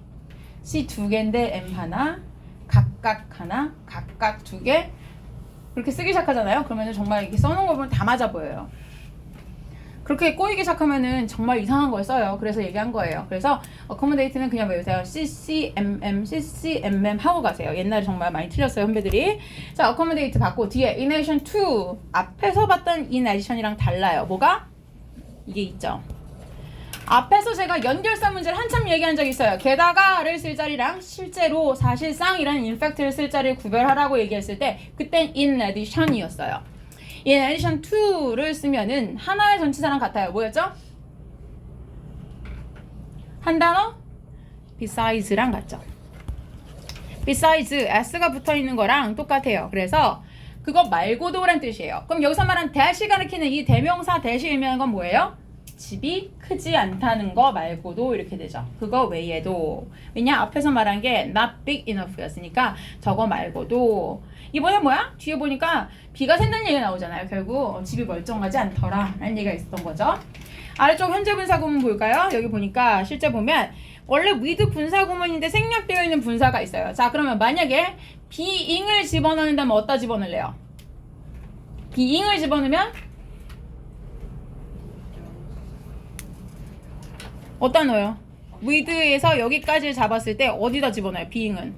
C 2개인데 M 하나. 각각 하나. 각각 2개. 그렇게 쓰기 시작하잖아요. 그러면 정말 이렇게 써놓은 거 보면 다 맞아 보여요. 그렇게 꼬이기 시작하면은 정말 이상한 걸 써요. 그래서 얘기한 거예요. 그래서 accommodate는 그냥 외우세요. CCMM, CCMM 하고 가세요. 옛날에 정말 많이 틀렸어요, 선배들이. 자, accommodate 받고 뒤에 in addition to 앞에서 봤던 in addition이랑 달라요. 뭐가? 이게 있죠. 앞에서 제가 연결사 문제를 한참 얘기한 적이 있어요. 게다가를 쓸 자리랑 실제로 사실상이라는 in fact를 쓸 자리를 구별하라고 얘기했을 때 그땐 in addition이었어요. in addition to를 쓰면은 하나의 전치사랑 같아요. 뭐였죠? 한 단어? besides,랑 같죠. besides, s가 붙어있는 거랑 똑같아요. 그래서 그거 말고도란 뜻이에요. 그럼 여기서 말한 that이 가리키는 이 대명사 that이 의미하는 건 뭐예요? 집이 크지 않다는 거 말고도 이렇게 되죠. 그거 외에도. 왜냐? 앞에서 말한 게 not big enough 였으니까 저거 말고도. 이번에 뭐야? 뒤에 보니까 비가 샌다는 얘기가 나오잖아요. 결국 집이 멀쩡하지 않더라 라는 얘기가 있었던 거죠. 아래쪽 현재 분사구문 볼까요? 여기 보니까 실제 보면 원래 with 분사구문인데 생략되어 있는 분사가 있어요. 자, 그러면 만약에 being을 집어넣는다면 어디다 집어넣을래요? being을 집어넣으면 어디다 넣어요? with에서 여기까지 잡았을 때 어디다 집어넣어요? being은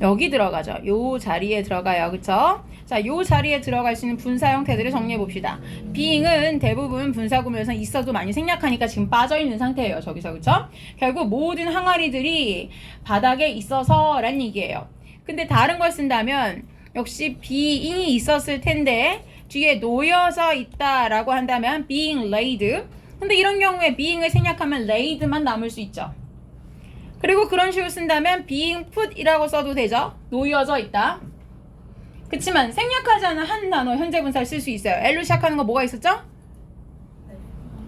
여기 들어가죠. 요 자리에 들어가요. 그쵸? 자, 요 자리에 들어갈 수 있는 분사 형태들을 정리해 봅시다. being은 대부분 분사구문에서 있어도 많이 생략하니까 지금 빠져있는 상태예요. 저기서. 그쵸? 결국 모든 항아리들이 바닥에 있어서 란 얘기예요. 근데 다른 걸 쓴다면 역시 being이 있었을 텐데 뒤에 놓여져 있다라고 한다면 being laid. 근데 이런 경우에 being을 생략하면 laid만 남을 수 있죠. 그리고 그런 식으로 쓴다면 being put이라고 써도 되죠. 놓여져 있다. 그치만 생략하지 않은 한 단어 현재 분사를 쓸 수 있어요. L로 시작하는 거 뭐가 있었죠?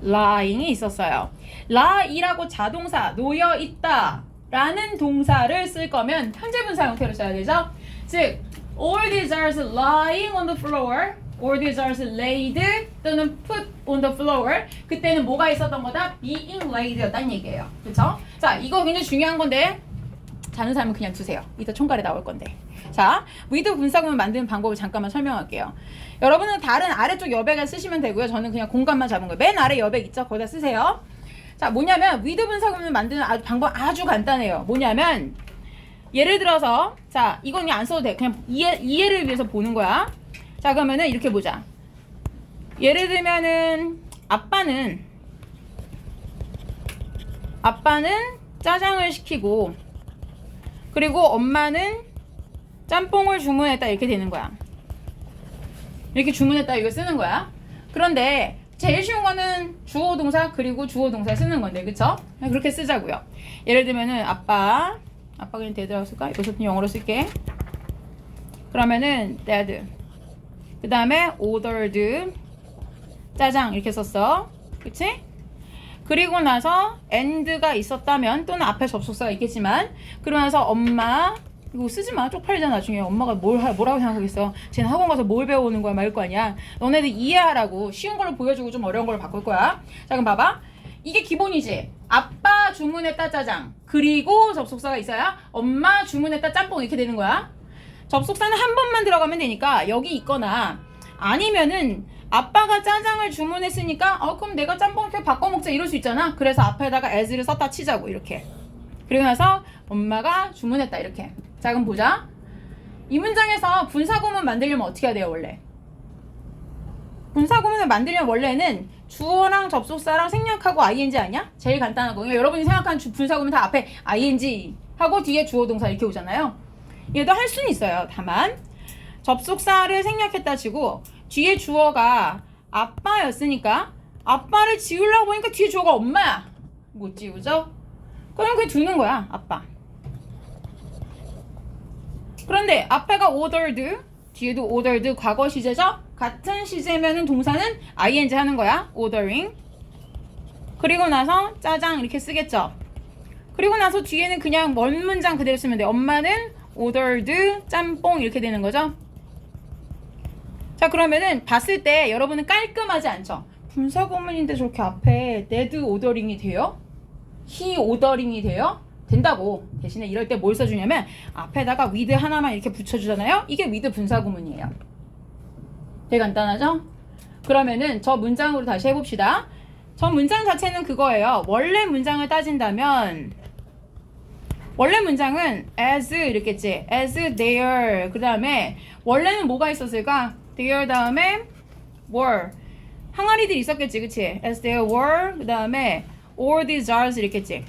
lying이 있었어요. lie라고 자동사 놓여 있다 라는 동사를 쓸 거면 현재 분사 형태로 써야 되죠. 즉 all these are lying on the floor, all these are laid 또는 put on the floor. 그때는 뭐가 있었던 거다? being laid였다는 얘기예요. 그쵸? 자, 이거 굉장히 중요한 건데 자는 사람은 그냥 두세요. 이따 총괄에 나올 건데. 자, with 분사구문 만드는 방법을 잠깐만 설명할게요. 여러분은 다른 아래쪽 여백을 쓰시면 되고요. 저는 그냥 공간만 잡은 거예요. 맨 아래 여백 있죠? 거기다 쓰세요. 자, 뭐냐면 with 분사구문을 만드는 방법 아주 간단해요. 뭐냐면 예를 들어서 자, 이건 그냥 안 써도 돼. 그냥 이해를 위해서 보는 거야. 자, 그러면은 이렇게 보자. 예를 들면은 아빠는 짜장을 시키고 그리고 엄마는 짬뽕을 주문했다 이렇게 되는 거야. 이렇게 주문했다 이거 쓰는 거야. 그런데 제일 쉬운 거는 주어 동사 그리고 주어 동사 쓰는 건데 그쵸? 그렇게 쓰자고요. 예를 들면은 아빠 그냥 대드라고 쓸까? 이것을 영어로 쓸게. 그러면은 dad 그 다음에 ordered 짜장 이렇게 썼어. 그치? 그리고 나서 and가 있었다면 또는 앞에 접속사가 있겠지만 그러고 나서 엄마 이거 쓰지마. 쪽팔리잖아. 나중에 엄마가 뭐라고 생각하겠어. 쟤는 학원 가서 뭘 배워오는 거야 말 거 아니야. 너네들 이해하라고 쉬운 걸로 보여주고 좀 어려운 걸로 바꿀 거야. 자, 그럼 봐봐. 이게 기본이지. 아빠 주문했다 짜장. 그리고 접속사가 있어야 엄마 주문했다 짬뽕 이렇게 되는 거야. 접속사는 한 번만 들어가면 되니까 여기 있거나 아니면은 아빠가 짜장을 주문했으니까 그럼 내가 짬뽕 이렇게 바꿔 먹자 이럴 수 있잖아. 그래서 앞에다가 as를 썼다 치자고 이렇게. 그리고 나서 엄마가 주문했다 이렇게. 자 그럼 보자. 이 문장에서 분사구문 만들려면 어떻게 해야 돼요 원래? 분사구문을 만들려면 원래는 주어랑 접속사랑 생략하고 ing 아니야? 제일 간단한 거. 그러니까 여러분이 생각하는 분사구문 다 앞에 ing 하고 뒤에 주어 동사 이렇게 오잖아요. 얘도 할 수는 있어요. 다만 접속사를 생략했다 치고 뒤에 주어가 아빠였으니까 아빠를 지우려고 보니까 뒤에 주어가 엄마야. 못 지우죠? 그럼 그냥 두는 거야. 아빠. 그런데 앞에가 ordered, 뒤에도 ordered 과거 시제죠? 같은 시제면은 동사는 ing 하는 거야. ordering. 그리고 나서 짜장 이렇게 쓰겠죠? 그리고 나서 뒤에는 그냥 원 문장 그대로 쓰면 돼. 엄마는 ordered 짬뽕 이렇게 되는 거죠? 자 그러면은 봤을 때 여러분은 깔끔하지 않죠? 분사구문인데 저렇게 앞에 did ordering이 돼요? he ordering이 돼요? 된다고. 대신에 이럴 때 뭘 써주냐면 앞에다가 with 하나만 이렇게 붙여주잖아요. 이게 with 분사구문이에요. 되게 간단하죠? 그러면은 저 문장으로 다시 해봅시다. 저 문장 자체는 그거예요. 원래 문장을 따진다면 원래 문장은 as 이랬겠지. as there 그 다음에 원래는 뭐가 있었을까? there 다음에 were 항아리들이 있었겠지. 그치? as there were 그 다음에 all these jars 이랬겠지.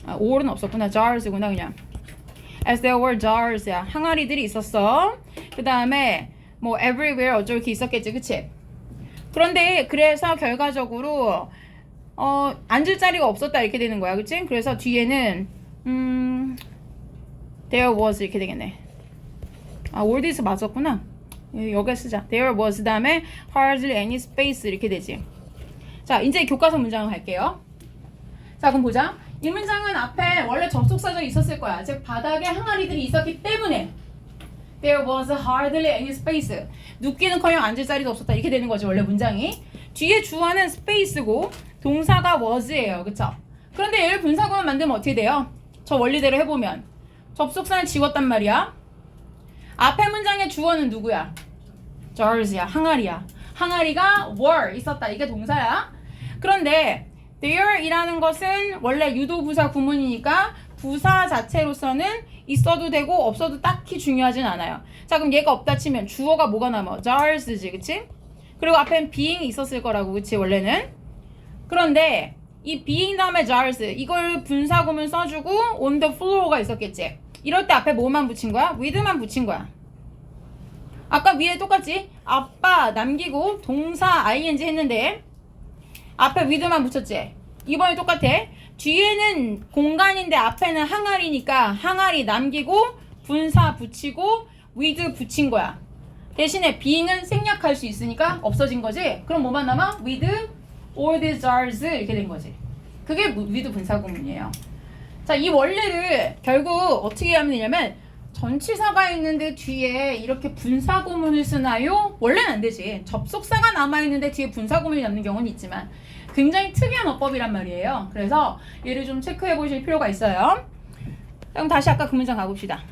all은 없었구나. jars구나 그냥. as there were jars야. 항아리들이 있었어. 그 다음에 뭐 everywhere 어쩌고 이렇게 있었겠지. 그치? 그런데 그래서 결과적으로 앉을 자리가 없었다 이렇게 되는 거야. 그치? 그래서 뒤에는 there was 이렇게 되겠네. all these 맞았구나. 여기에 쓰자. there was 다음에 hardly any space 이렇게 되지. 자 이제 교과서 문장을 갈게요. 자 그럼 보자. 이 문장은 앞에 원래 접속사가 있었을 거야. 즉 바닥에 항아리들이 있었기 때문에 there was hardly any space. 눕기는커녕 앉을 자리도 없었다 이렇게 되는 거지 원래 문장이. 뒤에 주어는 space고 동사가 was예요. 그쵸? 그런데 얘를 분사구문 만들면 어떻게 돼요? 저 원리대로 해보면 접속사는 지웠단 말이야. 앞에 문장의 주어는 누구야? jars야. 항아리야. 항아리가 were 있었다. 이게 동사야. 그런데 there 이라는 것은 원래 유도부사 구문이니까 부사 자체로서는 있어도 되고 없어도 딱히 중요하진 않아요. 자 그럼 얘가 없다 치면 주어가 뭐가 남아? jars지 그치? 그리고 앞엔 being이 있었을 거라고 그치 원래는? 그런데 이 being 다음에 jars 이걸 분사구문 써주고 on the floor가 있었겠지? 이럴 때 앞에 뭐만 붙인 거야? with만 붙인 거야. 아까 위에 똑같지? 아빠 남기고 동사 ing 했는데 앞에 with만 붙였지? 이번에 똑같아. 뒤에는 공간인데 앞에는 항아리니까 항아리 남기고 분사 붙이고 with 붙인 거야. 대신에 being은 생략할 수 있으니까 없어진 거지? 그럼 뭐만 남아? with all these jars 이렇게 된 거지. 그게 with 분사구문이에요. 자, 이 원리를 결국 어떻게 하면 되냐면 전치사가 있는데 뒤에 이렇게 분사구문을 쓰나요? 원래는 안 되지. 접속사가 남아있는데 뒤에 분사구문이 남는 경우는 있지만 굉장히 특이한 어법이란 말이에요. 그래서 얘를 좀 체크해 보실 필요가 있어요. 그럼 다시 아까 그 문장 가봅시다.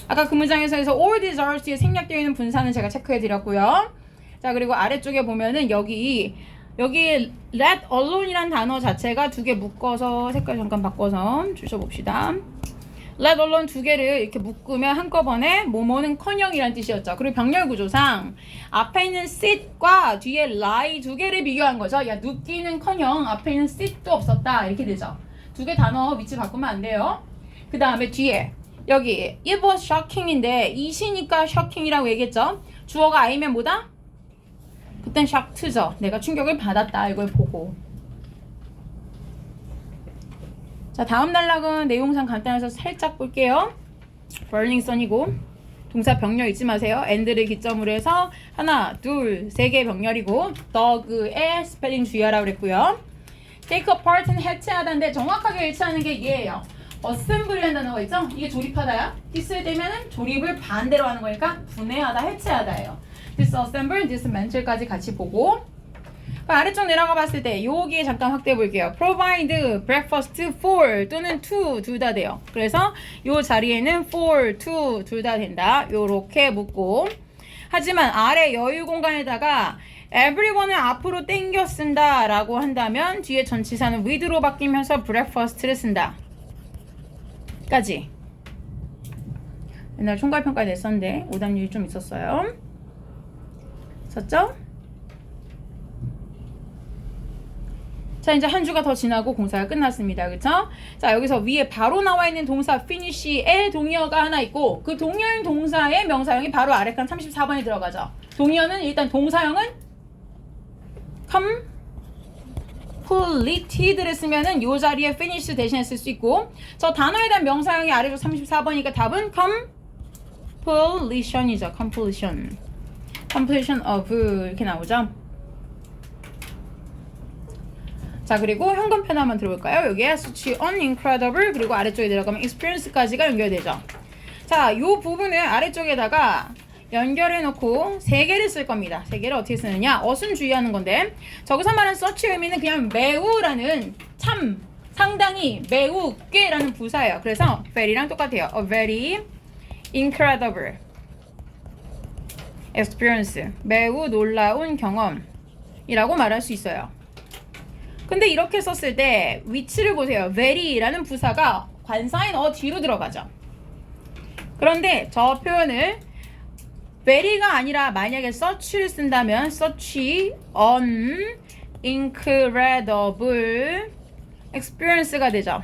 아까 그 문장에서 all these are 뒤에 생략되어 있는 분사는 제가 체크해 드렸고요. 자, 그리고 아래쪽에 보면은 여기 let alone이란 단어 자체가 두 개 묶어서 색깔 잠깐 바꿔서 주셔봅시다. let alone 두 개를 이렇게 묶으면 한꺼번에 뭐뭐는 커녕이란 뜻이었죠. 그리고 병렬 구조상 앞에 있는 sit과 뒤에 lie 두 개를 비교한 거죠. 야, 눕기는 커녕 앞에 있는 sit도 없었다 이렇게 되죠. 두 개 단어 위치 바꾸면 안 돼요. 그 다음에 뒤에 여기 it was shocking인데 이시니까 shocking이라고 얘기했죠. 주어가 I면 뭐다? 그땐 shocked죠. 내가 충격을 받았다 이걸 보고. 자, 다음 단락은 내용상 간단해서 살짝 볼게요. burning sun이고 동사 병렬 잊지 마세요. and를 기점으로 해서 하나, 둘, 세 개 병렬이고 dog의 스펠링 주의하라고 그랬고요. take apart는 해체하다인데 정확하게 일치하는 게 얘예요. assembly라는 단어가 있죠? 이게 조립하다야. 디스되면은 조립을 반대로 하는 거니까 분해하다, 해체하다예요. disassemble, dismantle까지 같이 보고 아래쪽 내려가 봤을 때 여기에 잠깐 확대해 볼게요. provide breakfast for 또는 to 둘 다 돼요. 그래서 요 자리에는 for, to 둘 다 된다. 요렇게 묻고 하지만 아래 여유 공간에다가 everyone을 앞으로 땡겨 쓴다 라고 한다면 뒤에 전치사는 with로 바뀌면서 breakfast를 쓴다 까지. 옛날 총괄평가 냈었는데 오답률이 좀 있었어요. 썼죠? 자, 이제 한 주가 더 지나고 공사가 끝났습니다. 그쵸? 자, 여기서 위에 바로 나와 있는 동사 finish에 동의어가 하나 있고 그 동의어인 동사의 명사형이 바로 아래 칸 34번에 들어가죠. 동의어는 일단 동사형은 completed를 쓰면은 요 자리에 finish 대신에 쓸 수 있고 저 단어에 대한 명사형이 아래쪽 34번이니까 답은 completion이죠. completion of 이렇게 나오죠. 자, 그리고 현관편 한번 들어볼까요? 여기에 such an incredible 그리고 아래쪽에 들어가면 experience까지가 연결되죠. 자, 요 부분을 아래쪽에다가 연결해 놓고 세 개를 쓸 겁니다. 세 개를 어떻게 쓰느냐? 어순 주의하는 건데 저기서 말하는 such의 의미는 그냥 매우라는 참, 상당히, 매우, 꽤라는 부사예요. 그래서 very랑 똑같아요. A very incredible experience 매우 놀라운 경험이라고 말할 수 있어요. 근데 이렇게 썼을 때 위치를 보세요. very라는 부사가 관사인 뒤로 들어가죠. 그런데 저 표현을 very가 아니라 만약에 such를 쓴다면 such an incredible experience가 되죠.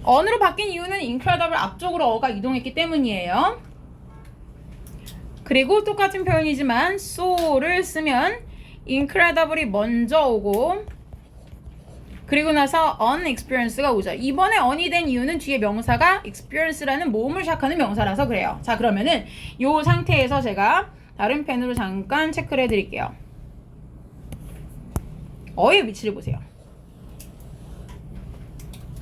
on으로 바뀐 이유는 incredible 앞쪽으로 어가 이동했기 때문이에요. 그리고 똑같은 표현이지만 so를 쓰면 incredible이 먼저 오고 그리고 나서 on experience가 오죠. 이번에 on이 된 이유는 뒤에 명사가 experience라는 모음을 시작하는 명사라서 그래요. 자, 그러면은 요 상태에서 제가 다른 펜으로 잠깐 체크를 해드릴게요. 어의 위치를 보세요.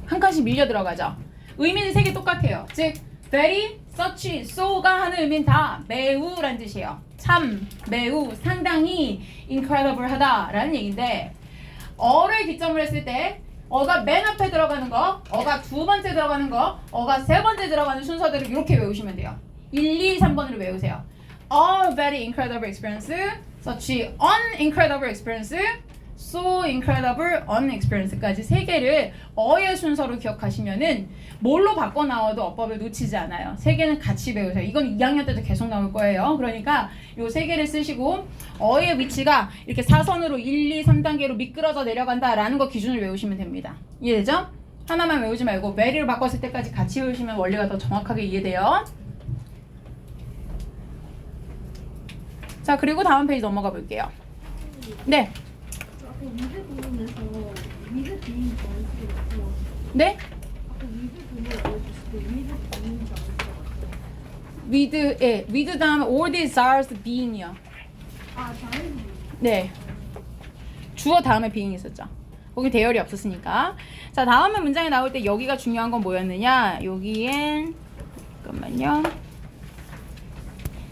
한 칸씩 밀려 들어가죠. 의미는 세 개 똑같아요. 즉 very, such, so가 하는 의미는 다 매우라는 뜻이에요. 참, 매우, 상당히 incredible 하다라는 얘기인데 어를 기점으로 했을 때 어가 맨 앞에 들어가는 거, 어가 두 번째 들어가는 거, 어가 세 번째 들어가는 순서대로 이렇게 외우시면 돼요. 1, 2, 3번으로 외우세요. A very incredible experience, such an incredible experience, so incredible an experience까지 세 개를 어의 순서로 기억하시면은 뭘로 바꿔 나와도 어법을 놓치지 않아요. 세 개는 같이 배우세요. 이건 2학년 때도 계속 나올 거예요. 그러니까 요 세 개를 쓰시고 어의 위치가 이렇게 사선으로 1, 2, 3단계로 미끄러져 내려간다라는 거 기준을 외우시면 됩니다. 이해되죠? 하나만 외우지 말고 very로 바꿨을 때까지 같이 외우시면 원리가 더 정확하게 이해돼요. 자, 그리고 다음 페이지 넘어가 볼게요. 네. 아까 위드 부분에서 위드 비인 원칙이 없어. 네? 아까 위드 부분을 알려주실 때 위드 비인지 알았어. with 다음에 all desires being이요. 아, 다른 네. 주어 다음에 being 있었죠. 거기 대열이 없었으니까. 자, 다음에 문장에 나올 때 여기가 중요한 건 뭐였느냐? 여기엔 잠깐만요.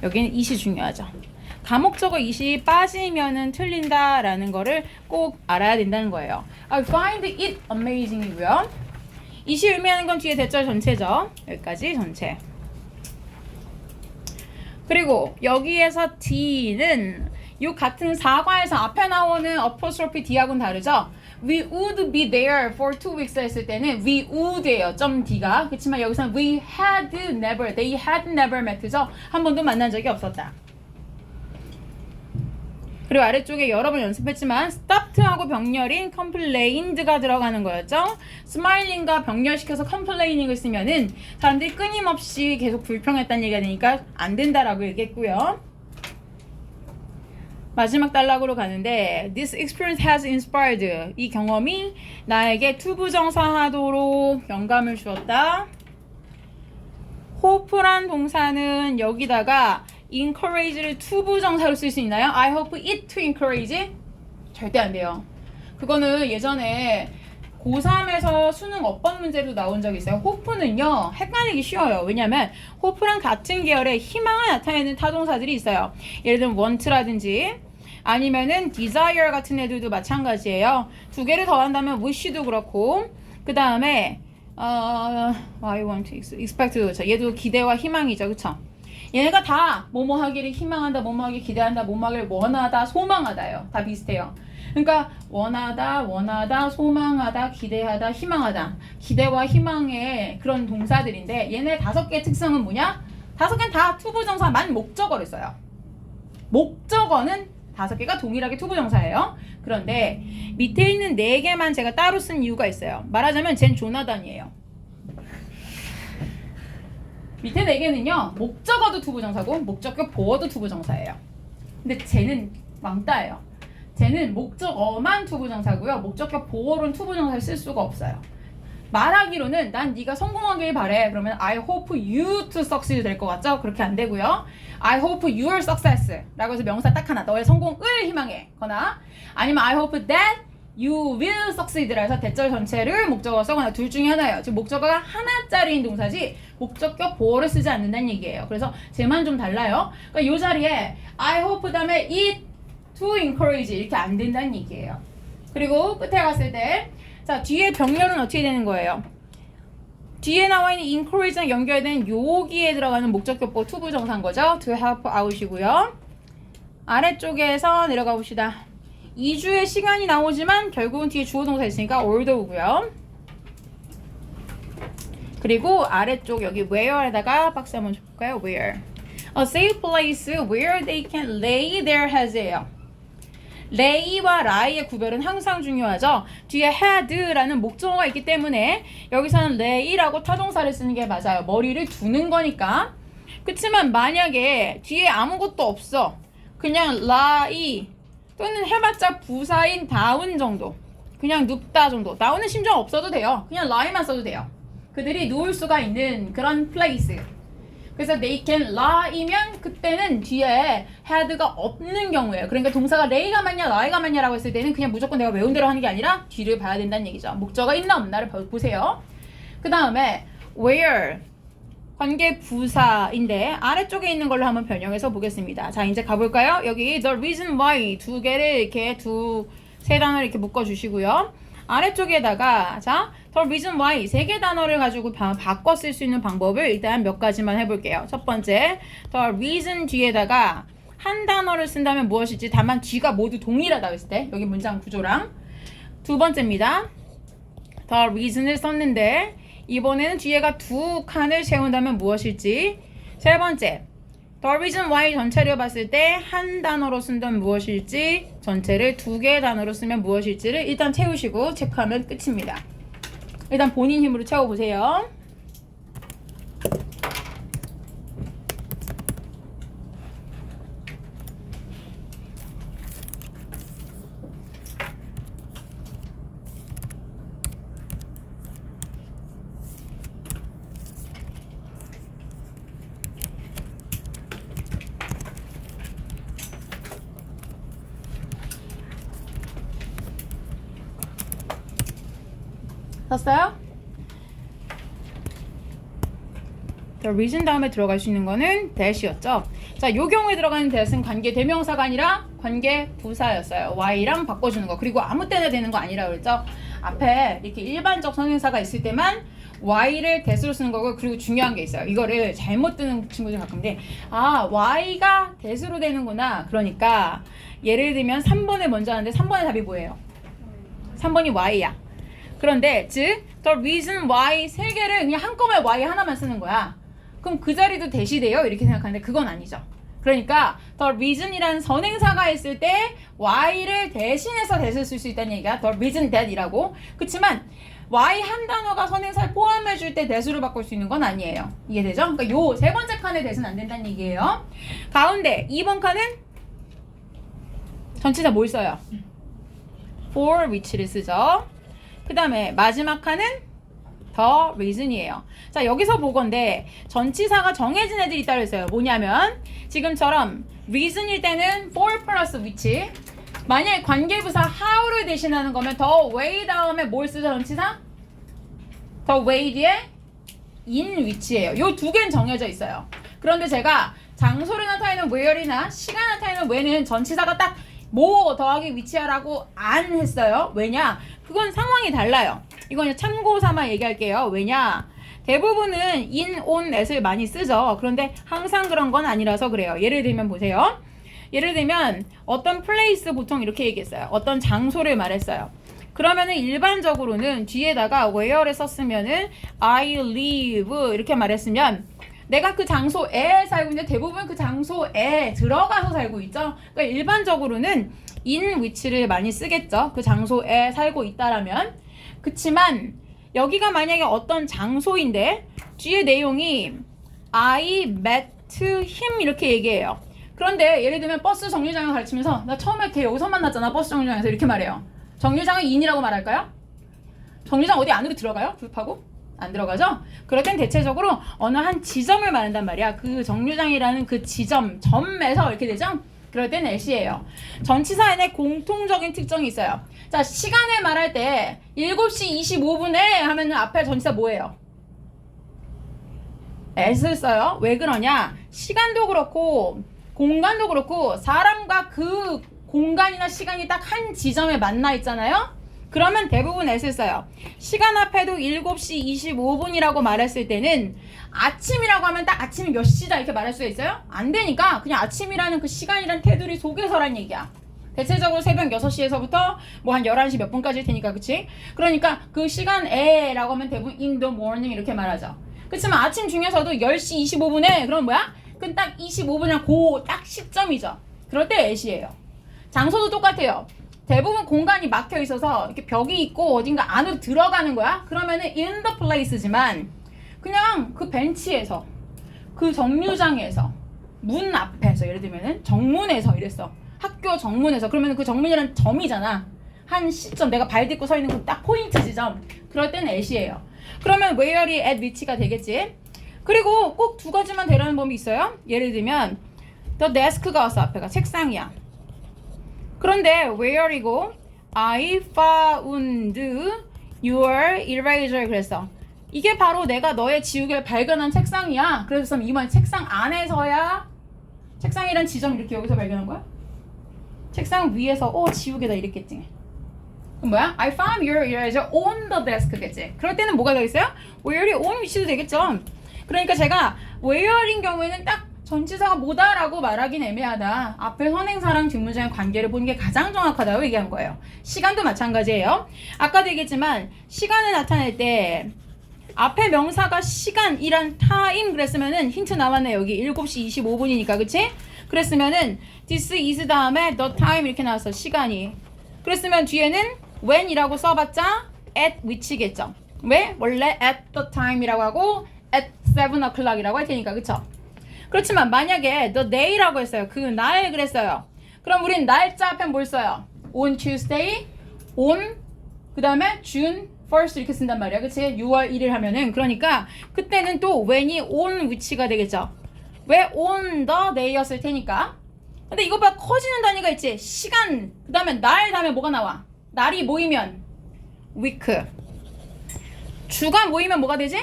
여기는 it이 중요하죠. 다목적어 it이 빠지면은 틀린다라는 거를 꼭 알아야 된다는 거예요. I find it amazing이고요. it이 의미하는 건 뒤에 대절 전체죠. 여기까지 전체. 그리고 여기에서 D는 이 같은 사과에서 앞에 나오는 apostrophe D하고는 다르죠. We would be there for 2 weeks 했을 때는 we would예요. 점 D가. 그렇지만 여기서는 we had never, they had never met죠. 한 번도 만난 적이 없었다. 그리고 아래쪽에 여러 번 연습했지만 stopped하고 병렬인 complained가 들어가는 거였죠. smiling과 병렬시켜서 complaining 을 쓰면은 사람들이 끊임없이 계속 불평했다는 얘기가 되니까 안 된다라고 얘기했고요. 마지막 단락으로 가는데 this experience has inspired 이 경험이 나에게 투부정사하도록 영감을 주었다. hope란 동사는 여기다가 encourage를 투부정사로 쓸 수 있나요? I hope it to encourage? 절대 안 돼요. 그거는 예전에 고3에서 수능 어법 문제로 나온 적이 있어요. hope는요 헷갈리기 쉬워요. 왜냐면 hope랑 같은 계열의 희망을 나타내는 타동사들이 있어요. 예를 들면 want라든지 아니면은 desire 같은 애들도 마찬가지예요. 두 개를 더한다면 wish도 그렇고 그 다음에 I want to expect 그렇죠. 얘도 기대와 희망이죠. 그쵸? 얘네가 다 뭐뭐 하기를 희망한다, 뭐뭐 하기를 기대한다, 뭐뭐 하기를 원하다, 소망하다요. 다 비슷해요. 그러니까 원하다, 소망하다, 기대하다, 희망하다. 기대와 희망의 그런 동사들인데 얘네 5개의 특성은 뭐냐? 5개는 다 투부정사만 목적어를 써요. 목적어는 5개가 동일하게 투부정사예요. 그런데 밑에 있는 4개만 제가 따로 쓴 이유가 있어요. 말하자면 쟨 조나단이에요. 밑에 4개는요. 목적어도 투부정사고 목적격 보어도 투부정사예요. 근데 쟤는 왕따예요. 쟤는 목적어만 투부정사고요. 목적격 보어로는 투부정사를 쓸 수가 없어요. 말하기로는 난 네가 성공하길 바래. 그러면 I hope you to succeed 될 것 같죠? 그렇게 안 되고요. I hope your success 라고 해서 명사 딱 하나 너의 성공을 희망해 거나 아니면 I hope that you will succeed 라 해서 대절 전체를 목적어로 써거나 둘 중에 하나예요. 지금 목적어가 하나짜리인 동사지 목적격 보어를 쓰지 않는다는 얘기예요. 그래서 쟤만 좀 달라요. 그러니까 이 자리에 I hope 다음에 it to encourage 이렇게 안 된다는 얘기예요. 그리고 끝에 갔을 때 자, 뒤에 병렬은 어떻게 되는 거예요? 뒤에 나와 있는 encourage랑 연결된 여기에 들어가는 목적격보 투부정사인 거죠. to help out이고요. 아래쪽에서 내려가 봅시다. 2주의 시간이 나오지만 결국은 뒤에 주어동사 있으니까 order고요. 그리고 아래쪽 여기 where에다가 박스 한번 줘볼까요? where. A safe place where they can lay their heads예요. lay와 lie의 구별은 항상 중요하죠. 뒤에 had라는 목적어가 있기 때문에 여기서는 lay라고 타동사를 쓰는 게 맞아요. 머리를 두는 거니까. 그치만 만약에 뒤에 아무것도 없어. 그냥 lie 또는 해봤자 부사인 down 정도. 그냥 눕다 정도. down은 심지어 없어도 돼요. 그냥 lie만 써도 돼요. 그들이 누울 수가 있는 그런 place. 그래서 they can lie이면 그때는 뒤에 had가 없는 경우예요. 그러니까 동사가 lay가 맞냐 lie가 맞냐라고 했을 때는 그냥 무조건 내가 외운 대로 하는 게 아니라 뒤를 봐야 된다는 얘기죠. 목적어가 있나 없나를 보세요. 그 다음에 where 관계 부사인데 아래쪽에 있는 걸로 한번 변형해서 보겠습니다. 자, 이제 가볼까요? 여기 the reason why 두 개를 이렇게 세 단어를 이렇게 묶어주시고요. 아래쪽에다가 자, the reason why 3개 단어를 가지고 바꿔 쓸 수 있는 방법을 일단 몇 가지만 해볼게요. 첫 번째, the reason 뒤에다가 한 단어를 쓴다면 무엇일지 다만 뒤가 모두 동일하다고 했을 때 여기 문장 구조랑 두 번째입니다. the reason을 썼는데 이번에는 뒤에가 2칸을 채운다면 무엇일지 세 번째, the reason why 전체를 봤을 때 한 단어로 쓴다면 무엇일지 전체를 2개의 단어로 쓰면 무엇일지를 일단 채우시고 체크하면 끝입니다. 일단 본인 힘으로 채워보세요. 샀어요? The reason 다음에 들어갈 수 있는 거는 that이었죠. 자, 요 경우에 들어가는 that은 관계 대명사가 아니라 관계 부사였어요. why랑 바꿔주는 거. 그리고 아무 때나 되는 거 아니라 그랬죠. 앞에 이렇게 일반적 선행사가 있을 때만 why를 that으로 쓰는 거고 그리고 중요한 게 있어요. 이거를 잘못 뜨는 친구들 가끔인데 why가 that으로 되는구나. 그러니까 예를 들면 3번을 먼저 하는데 3번의 답이 뭐예요? 3번이 why야. 그런데 즉 the reason why 3개를 그냥 한꺼번에 why 하나만 쓰는 거야. 그럼 그 자리도 that이 돼요? 이렇게 생각하는데 그건 아니죠. 그러니까 the reason이라는 선행사가 있을 때 why를 대신해서 that을 쓸 수 있다는 얘기가 the reason that이라고. 그렇지만 why 한 단어가 선행사를 포함해 줄 때 that으로 바꿀 수 있는 건 아니에요. 이해되죠? 그러니까 요 세 번째 칸에 that은 안 된다는 얘기예요. 가운데 2번 칸은 전치사 뭘 써요? for which를 쓰죠. 그 다음에 마지막 칸은 the reason이에요. 자, 여기서 보건데 전치사가 정해진 애들이 있다고 했어요. 뭐냐면 지금처럼 reason일 때는 for plus which, 만약에 관계부사 how를 대신하는 거면 the way 다음에 뭘 쓰죠? 전치사? the way 뒤에 in which예요. 요 두 개는 정해져 있어요. 그런데 제가 장소를 나타내는 where이나 시간 나타내는 when은 전치사가 딱 뭐 더하기 위치하라고 안 했어요. 왜냐? 그건 상황이 달라요. 이건 참고 삼아 얘기할게요. 왜냐? 대부분은 in, on, at을 많이 쓰죠. 그런데 항상 그런 건 아니라서 그래요. 예를 들면 보세요. 예를 들면 어떤 place 보통 이렇게 얘기했어요. 어떤 장소를 말했어요. 그러면은 일반적으로는 뒤에다가 where를 썼으면은 I live 이렇게 말했으면 내가 그 장소에 살고 있는데 대부분 그 장소에 들어가서 살고 있죠. 그러니까 일반적으로는 in which를 많이 쓰겠죠. 그 장소에 살고 있다라면. 그치만 여기가 만약에 어떤 장소인데 뒤에 내용이 I met him 이렇게 얘기해요. 그런데 예를 들면 버스 정류장을 가르치면서 나 처음에 걔 여기서 만났잖아 버스 정류장에서 이렇게 말해요. 정류장은 in이라고 말할까요? 정류장 어디 안으로 들어가요? grup하고? 안 들어가죠? 그럴 땐 대체적으로 어느 한 지점을 말한단 말이야. 그 정류장이라는 그 지점, 점에서 이렇게 되죠? 그럴 땐 at이에요. 전치사에는 공통적인 특징이 있어요. 자, 시간을 말할 때 7시 25분에 하면은 앞에 전치사 뭐예요? at을 써요. 왜 그러냐? 시간도 그렇고 공간도 그렇고 사람과 그 공간이나 시간이 딱 한 지점에 만나 있잖아요? 그러면 대부분 at을 써요. 시간 앞에도 7시 25분이라고 말했을 때는 아침이라고 하면 딱 아침이 몇 시다 이렇게 말할 수가 있어요? 안 되니까 그냥 아침이라는 그 시간이란 테두리 속에서란 얘기야. 대체적으로 새벽 6시에서부터 뭐 한 11시 몇 분까지일 테니까 그치? 그러니까 그 시간에라고 하면 대부분 in the morning 이렇게 말하죠. 그렇지만 아침 중에서도 10시 25분에 그럼 뭐야? 그건 딱 25분이랑 그 딱 시점이죠. 그럴 때 at이에요. 장소도 똑같아요. 대부분 공간이 막혀 있어서 이렇게 벽이 있고 어딘가 안으로 들어가는 거야? 그러면은 in the place지만 그냥 그 벤치에서 그 정류장에서 문 앞에서 예를 들면은 정문에서 이랬어. 학교 정문에서 그러면 그 정문이란 점이잖아. 한 시점 내가 발 딛고 서 있는 그 딱 포인트 지점. 그럴 때는 at이에요. 그러면 where이 at which가 되겠지. 그리고 꼭 두 가지만 되라는 법이 있어요. 예를 들면 the desk가 왔어. 앞에가 책상이야. 그런데 where이고 I found your eraser 그랬어. 이게 바로 내가 너의 지우개를 발견한 책상이야. 그래서 이만 책상 안에서야 책상이란 지점 이렇게 여기서 발견한 거야? 책상 위에서 지우개다 이랬겠지. 그럼 뭐야? I found your eraser on the desk겠지. 그럴 때는 뭐가 되겠어요? where이 on 위치도 되겠죠. 그러니까 제가 where인 경우에는 딱 전치사가 뭐다라고 말하긴 애매하다. 앞에 선행사랑 뒷문장의 관계를 보는 게 가장 정확하다고 얘기한 거예요. 시간도 마찬가지예요. 아까도 얘기했지만 시간을 나타낼 때 앞에 명사가 시간이란 time 그랬으면은 힌트 나왔네. 여기 7시 25분이니까 그치? 그랬으면은 this is 다음에 the time 이렇게 나왔어. 시간이. 그랬으면 뒤에는 when이라고 써봤자 at which겠죠. 왜? 원래 at the time이라고 하고 at 7 o'clock이라고 할 테니까 그쵸? 그렇지만 만약에 the day라고 했어요. 그 날 그랬어요. 그럼 우린 날짜 앞에 뭘 써요? on Tuesday, on 그 다음에 June 1st 이렇게 쓴단 말이야. 그치? 6월 1일 하면은 그러니까 그때는 또 when이 on which가 되겠죠. 왜 on the day였을 테니까. 근데 이거 봐 커지는 단위가 있지. 시간 그 다음에 날 다음에 뭐가 나와? 날이 모이면 week 주가 모이면 뭐가 되지?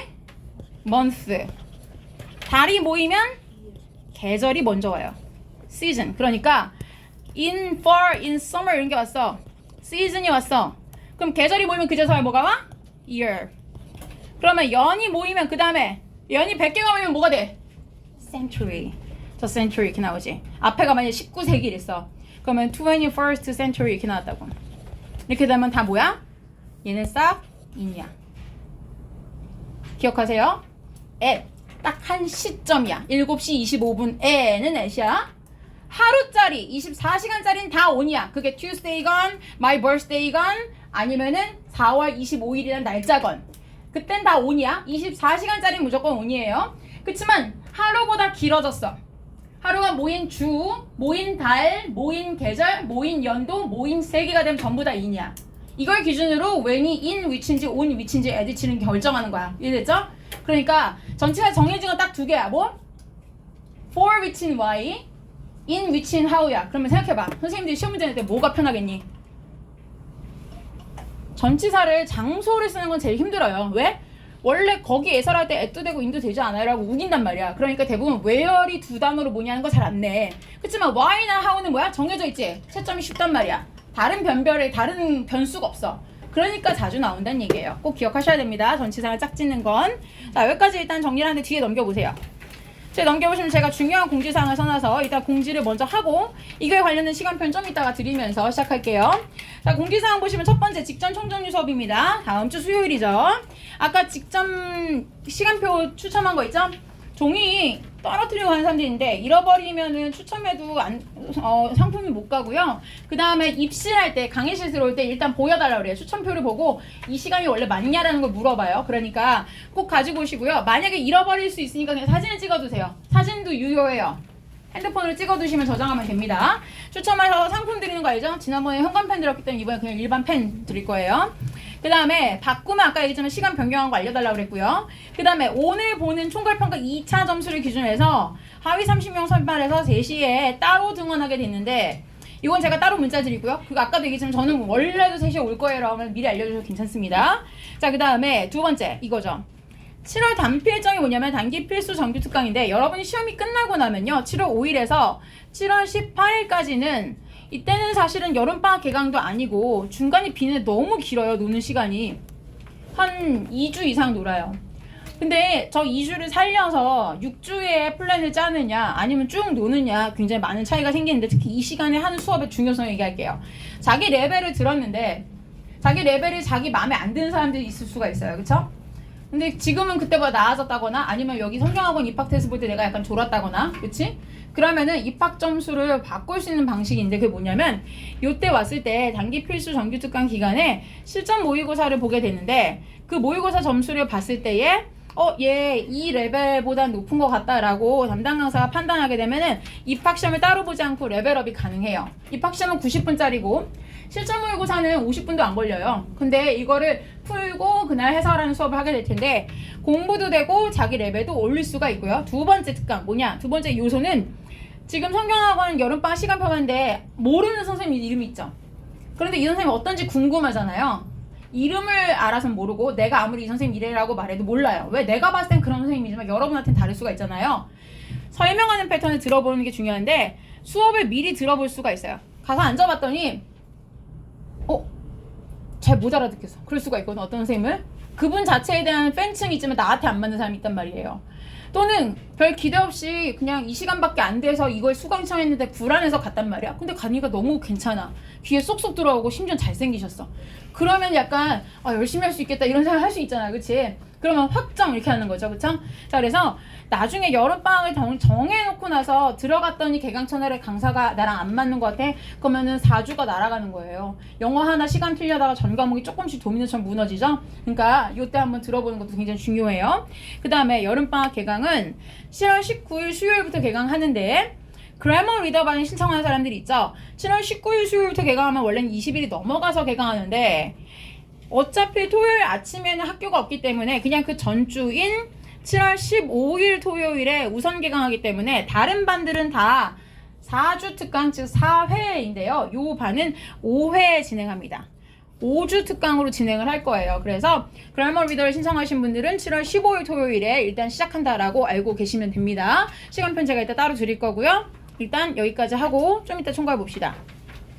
month 달이 모이면 계절이 먼저 와요. season. 그러니까 in fall, in summer 이런 게 왔어. season이 왔어. 그럼 계절이 모이면 그제서야 뭐가 와? year. 그러면 연이 모이면 그 다음에 연이 100개가 모이면 뭐가 돼? century. 저 century 이렇게 나오지. 앞에가 만약에 19세기 이랬어. 그러면 21st century 이렇게 나왔다고. 이렇게 되면 다 뭐야? 얘는 싹 in이야. 기억하세요? at. 딱 한 시점이야. 7시 25분에는 at이야. 하루짜리 24시간짜리는 다 on이야. 그게 Tuesday건 my birthday건 아니면은 4월 25일이란 날짜건 그땐 다 on이야. 24시간짜리는 무조건 on이에요. 그치만 하루보다 길어졌어. 하루가 모인 주, 모인 달, 모인 계절, 모인 연도, 모인 세기가 되면 전부 다 in이야. 이걸 기준으로 when이 in which인지 on which인지 at치는 결정하는 거야. 이해됐죠? 그러니까 전체가 정해진 건 딱 두 개야. 뭐? for which인 why, in which인 how야. 그러면 생각해봐. 선생님들이 시험 문제 낼 때 뭐가 편하겠니? 전치사를 장소를 쓰는 건 제일 힘들어요. 왜? 원래 거기 예설할 때 애도 되고 인도 되지 않아요? 라고 우긴단 말이야. 그러니까 대부분 where이 두 단어로 뭐냐는 거 잘 안 내. 그렇지만 why나 how는 뭐야? 정해져 있지. 채점이 쉽단 말이야. 다른 변별에 다른 변수가 없어. 그러니까 자주 나온다는 얘기예요. 꼭 기억하셔야 됩니다. 전치사를 짝 짓는 건. 자, 여기까지 일단 정리를 하는데 뒤에 넘겨보세요. 뒤에 넘겨보시면 제가 중요한 공지사항을 써놔서 일단 공지를 먼저 하고 이거에 관련된 시간표는 좀 이따가 드리면서 시작할게요. 자, 공지사항 보시면 첫 번째 직전 총정리 수업입니다. 다음 주 수요일이죠. 아까 직전 시간표 추첨한 거 있죠? 종이 떨어뜨리고 가는 사람들이 있는데 잃어버리면은 추첨해도 상품이 못 가고요. 그 다음에 입실할 때 강의실 들어올 때 일단 보여달라고 그래요. 추첨표를 보고 이 시간이 원래 맞냐라는 걸 물어봐요. 그러니까 꼭 가지고 오시고요. 만약에 잃어버릴 수 있으니까 그냥 사진을 찍어두세요. 사진도 유효해요. 핸드폰으로 찍어두시면 저장하면 됩니다. 추첨해서 상품 드리는 거 알죠? 지난번에 현관펜 드렸기 때문에 이번에 그냥 일반 펜 드릴 거예요. 그 다음에 바꾸면 아까 얘기했지만 시간 변경한 거 알려달라고 그랬고요. 그 다음에 오늘 보는 총괄평가 2차 점수를 기준으로 해서 하위 30명 선발해서 3시에 따로 등원하게 됐는데 이건 제가 따로 문자 드리고요. 그리고 아까도 얘기했지만 저는 원래도 3시에 올 거예요 라고 하면 미리 알려주셔도 괜찮습니다. 자, 그 다음에 두 번째 이거죠. 7월 단피 일정이 뭐냐면 단기 필수 정규 특강인데 여러분이 시험이 끝나고 나면요. 7월 5일에서 7월 18일까지는 이때는 사실은 여름방학 개강도 아니고 중간에 비는 너무 길어요. 노는 시간이. 한 2주 이상 놀아요. 근데 저 2주를 살려서 6주의 플랜을 짜느냐 아니면 쭉 노느냐 굉장히 많은 차이가 생기는데 특히 이 시간에 하는 수업의 중요성을 얘기할게요. 자기 레벨을 들었는데 자기 레벨이 자기 마음에 안 드는 사람들이 있을 수가 있어요. 그쵸? 근데 지금은 그때보다 나아졌다거나 아니면 여기 성경학원 입학 테스트 볼 때 내가 약간 졸았다거나 그치? 그러면은 입학 점수를 바꿀 수 있는 방식인데 그게 뭐냐면 요때 왔을 때 단기 필수 정규 특강 기간에 실전 모의고사를 보게 되는데 그 모의고사 점수를 봤을 때에 얘 이 레벨보다 높은 것 같다라고 담당 강사가 판단하게 되면은 입학시험을 따로 보지 않고 레벨업이 가능해요. 입학시험은 90분짜리고 실전 모의고사는 50분도 안 걸려요. 근데 이거를 풀고 그날 해설하는 수업을 하게 될 텐데 공부도 되고 자기 레벨도 올릴 수가 있고요. 두 번째 특강 뭐냐? 두 번째 요소는 지금 성경학원 여름방학 시간표인데 모르는 선생님 이름이 있죠. 그런데 이 선생님이 어떤지 궁금하잖아요. 이름을 알아서는 모르고 내가 아무리 이 선생님 이래라고 말해도 몰라요. 왜? 내가 봤을 땐 그런 선생님이지만 여러분한테는 다를 수가 있잖아요. 설명하는 패턴을 들어보는 게 중요한데 수업을 미리 들어볼 수가 있어요. 가서 앉아봤더니 잘 못 알아듣겠어. 그럴 수가 있거든. 어떤 선생님을. 그분 자체에 대한 팬층이 있지만 나한테 안 맞는 사람이 있단 말이에요. 또는 별 기대 없이 그냥 이 시간밖에 안 돼서 이걸 수강 청했는데 불안해서 갔단 말이야. 근데 가니까 너무 괜찮아. 귀에 쏙쏙 들어오고 심지어 잘생기셨어. 그러면 약간 열심히 할 수 있겠다 이런 생각 할 수 있잖아. 그치? 그러면 확정 이렇게 하는 거죠. 그쵸? 자, 그래서 나중에 여름방학을 정해놓고 나서 들어갔더니 개강 첫날에 강사가 나랑 안 맞는 것 같아? 그러면은 4주가 날아가는 거예요. 영어 하나 시간 틀려다가 전 과목이 조금씩 도미노처럼 무너지죠? 그러니까 이때 한번 들어보는 것도 굉장히 중요해요. 그 다음에 여름방학 개강은 7월 19일 수요일부터 개강하는데 그래머 리더반을 신청하는 사람들이 있죠. 7월 19일 수요일부터 개강하면 원래는 20일이 넘어가서 개강하는데 어차피 토요일 아침에는 학교가 없기 때문에 그냥 그 전주인 7월 15일 토요일에 우선 개강하기 때문에 다른 반들은 다 4주 특강 즉 4회인데요. 요 반은 5회 진행합니다. 5주 특강으로 진행을 할 거예요. 그래서 그래머 리더를 신청하신 분들은 7월 15일 토요일에 일단 시작한다라고 알고 계시면 됩니다. 시간편 제가 이따 따로 드릴 거고요. 일단 여기까지 하고 좀 이따 총괄 봅시다.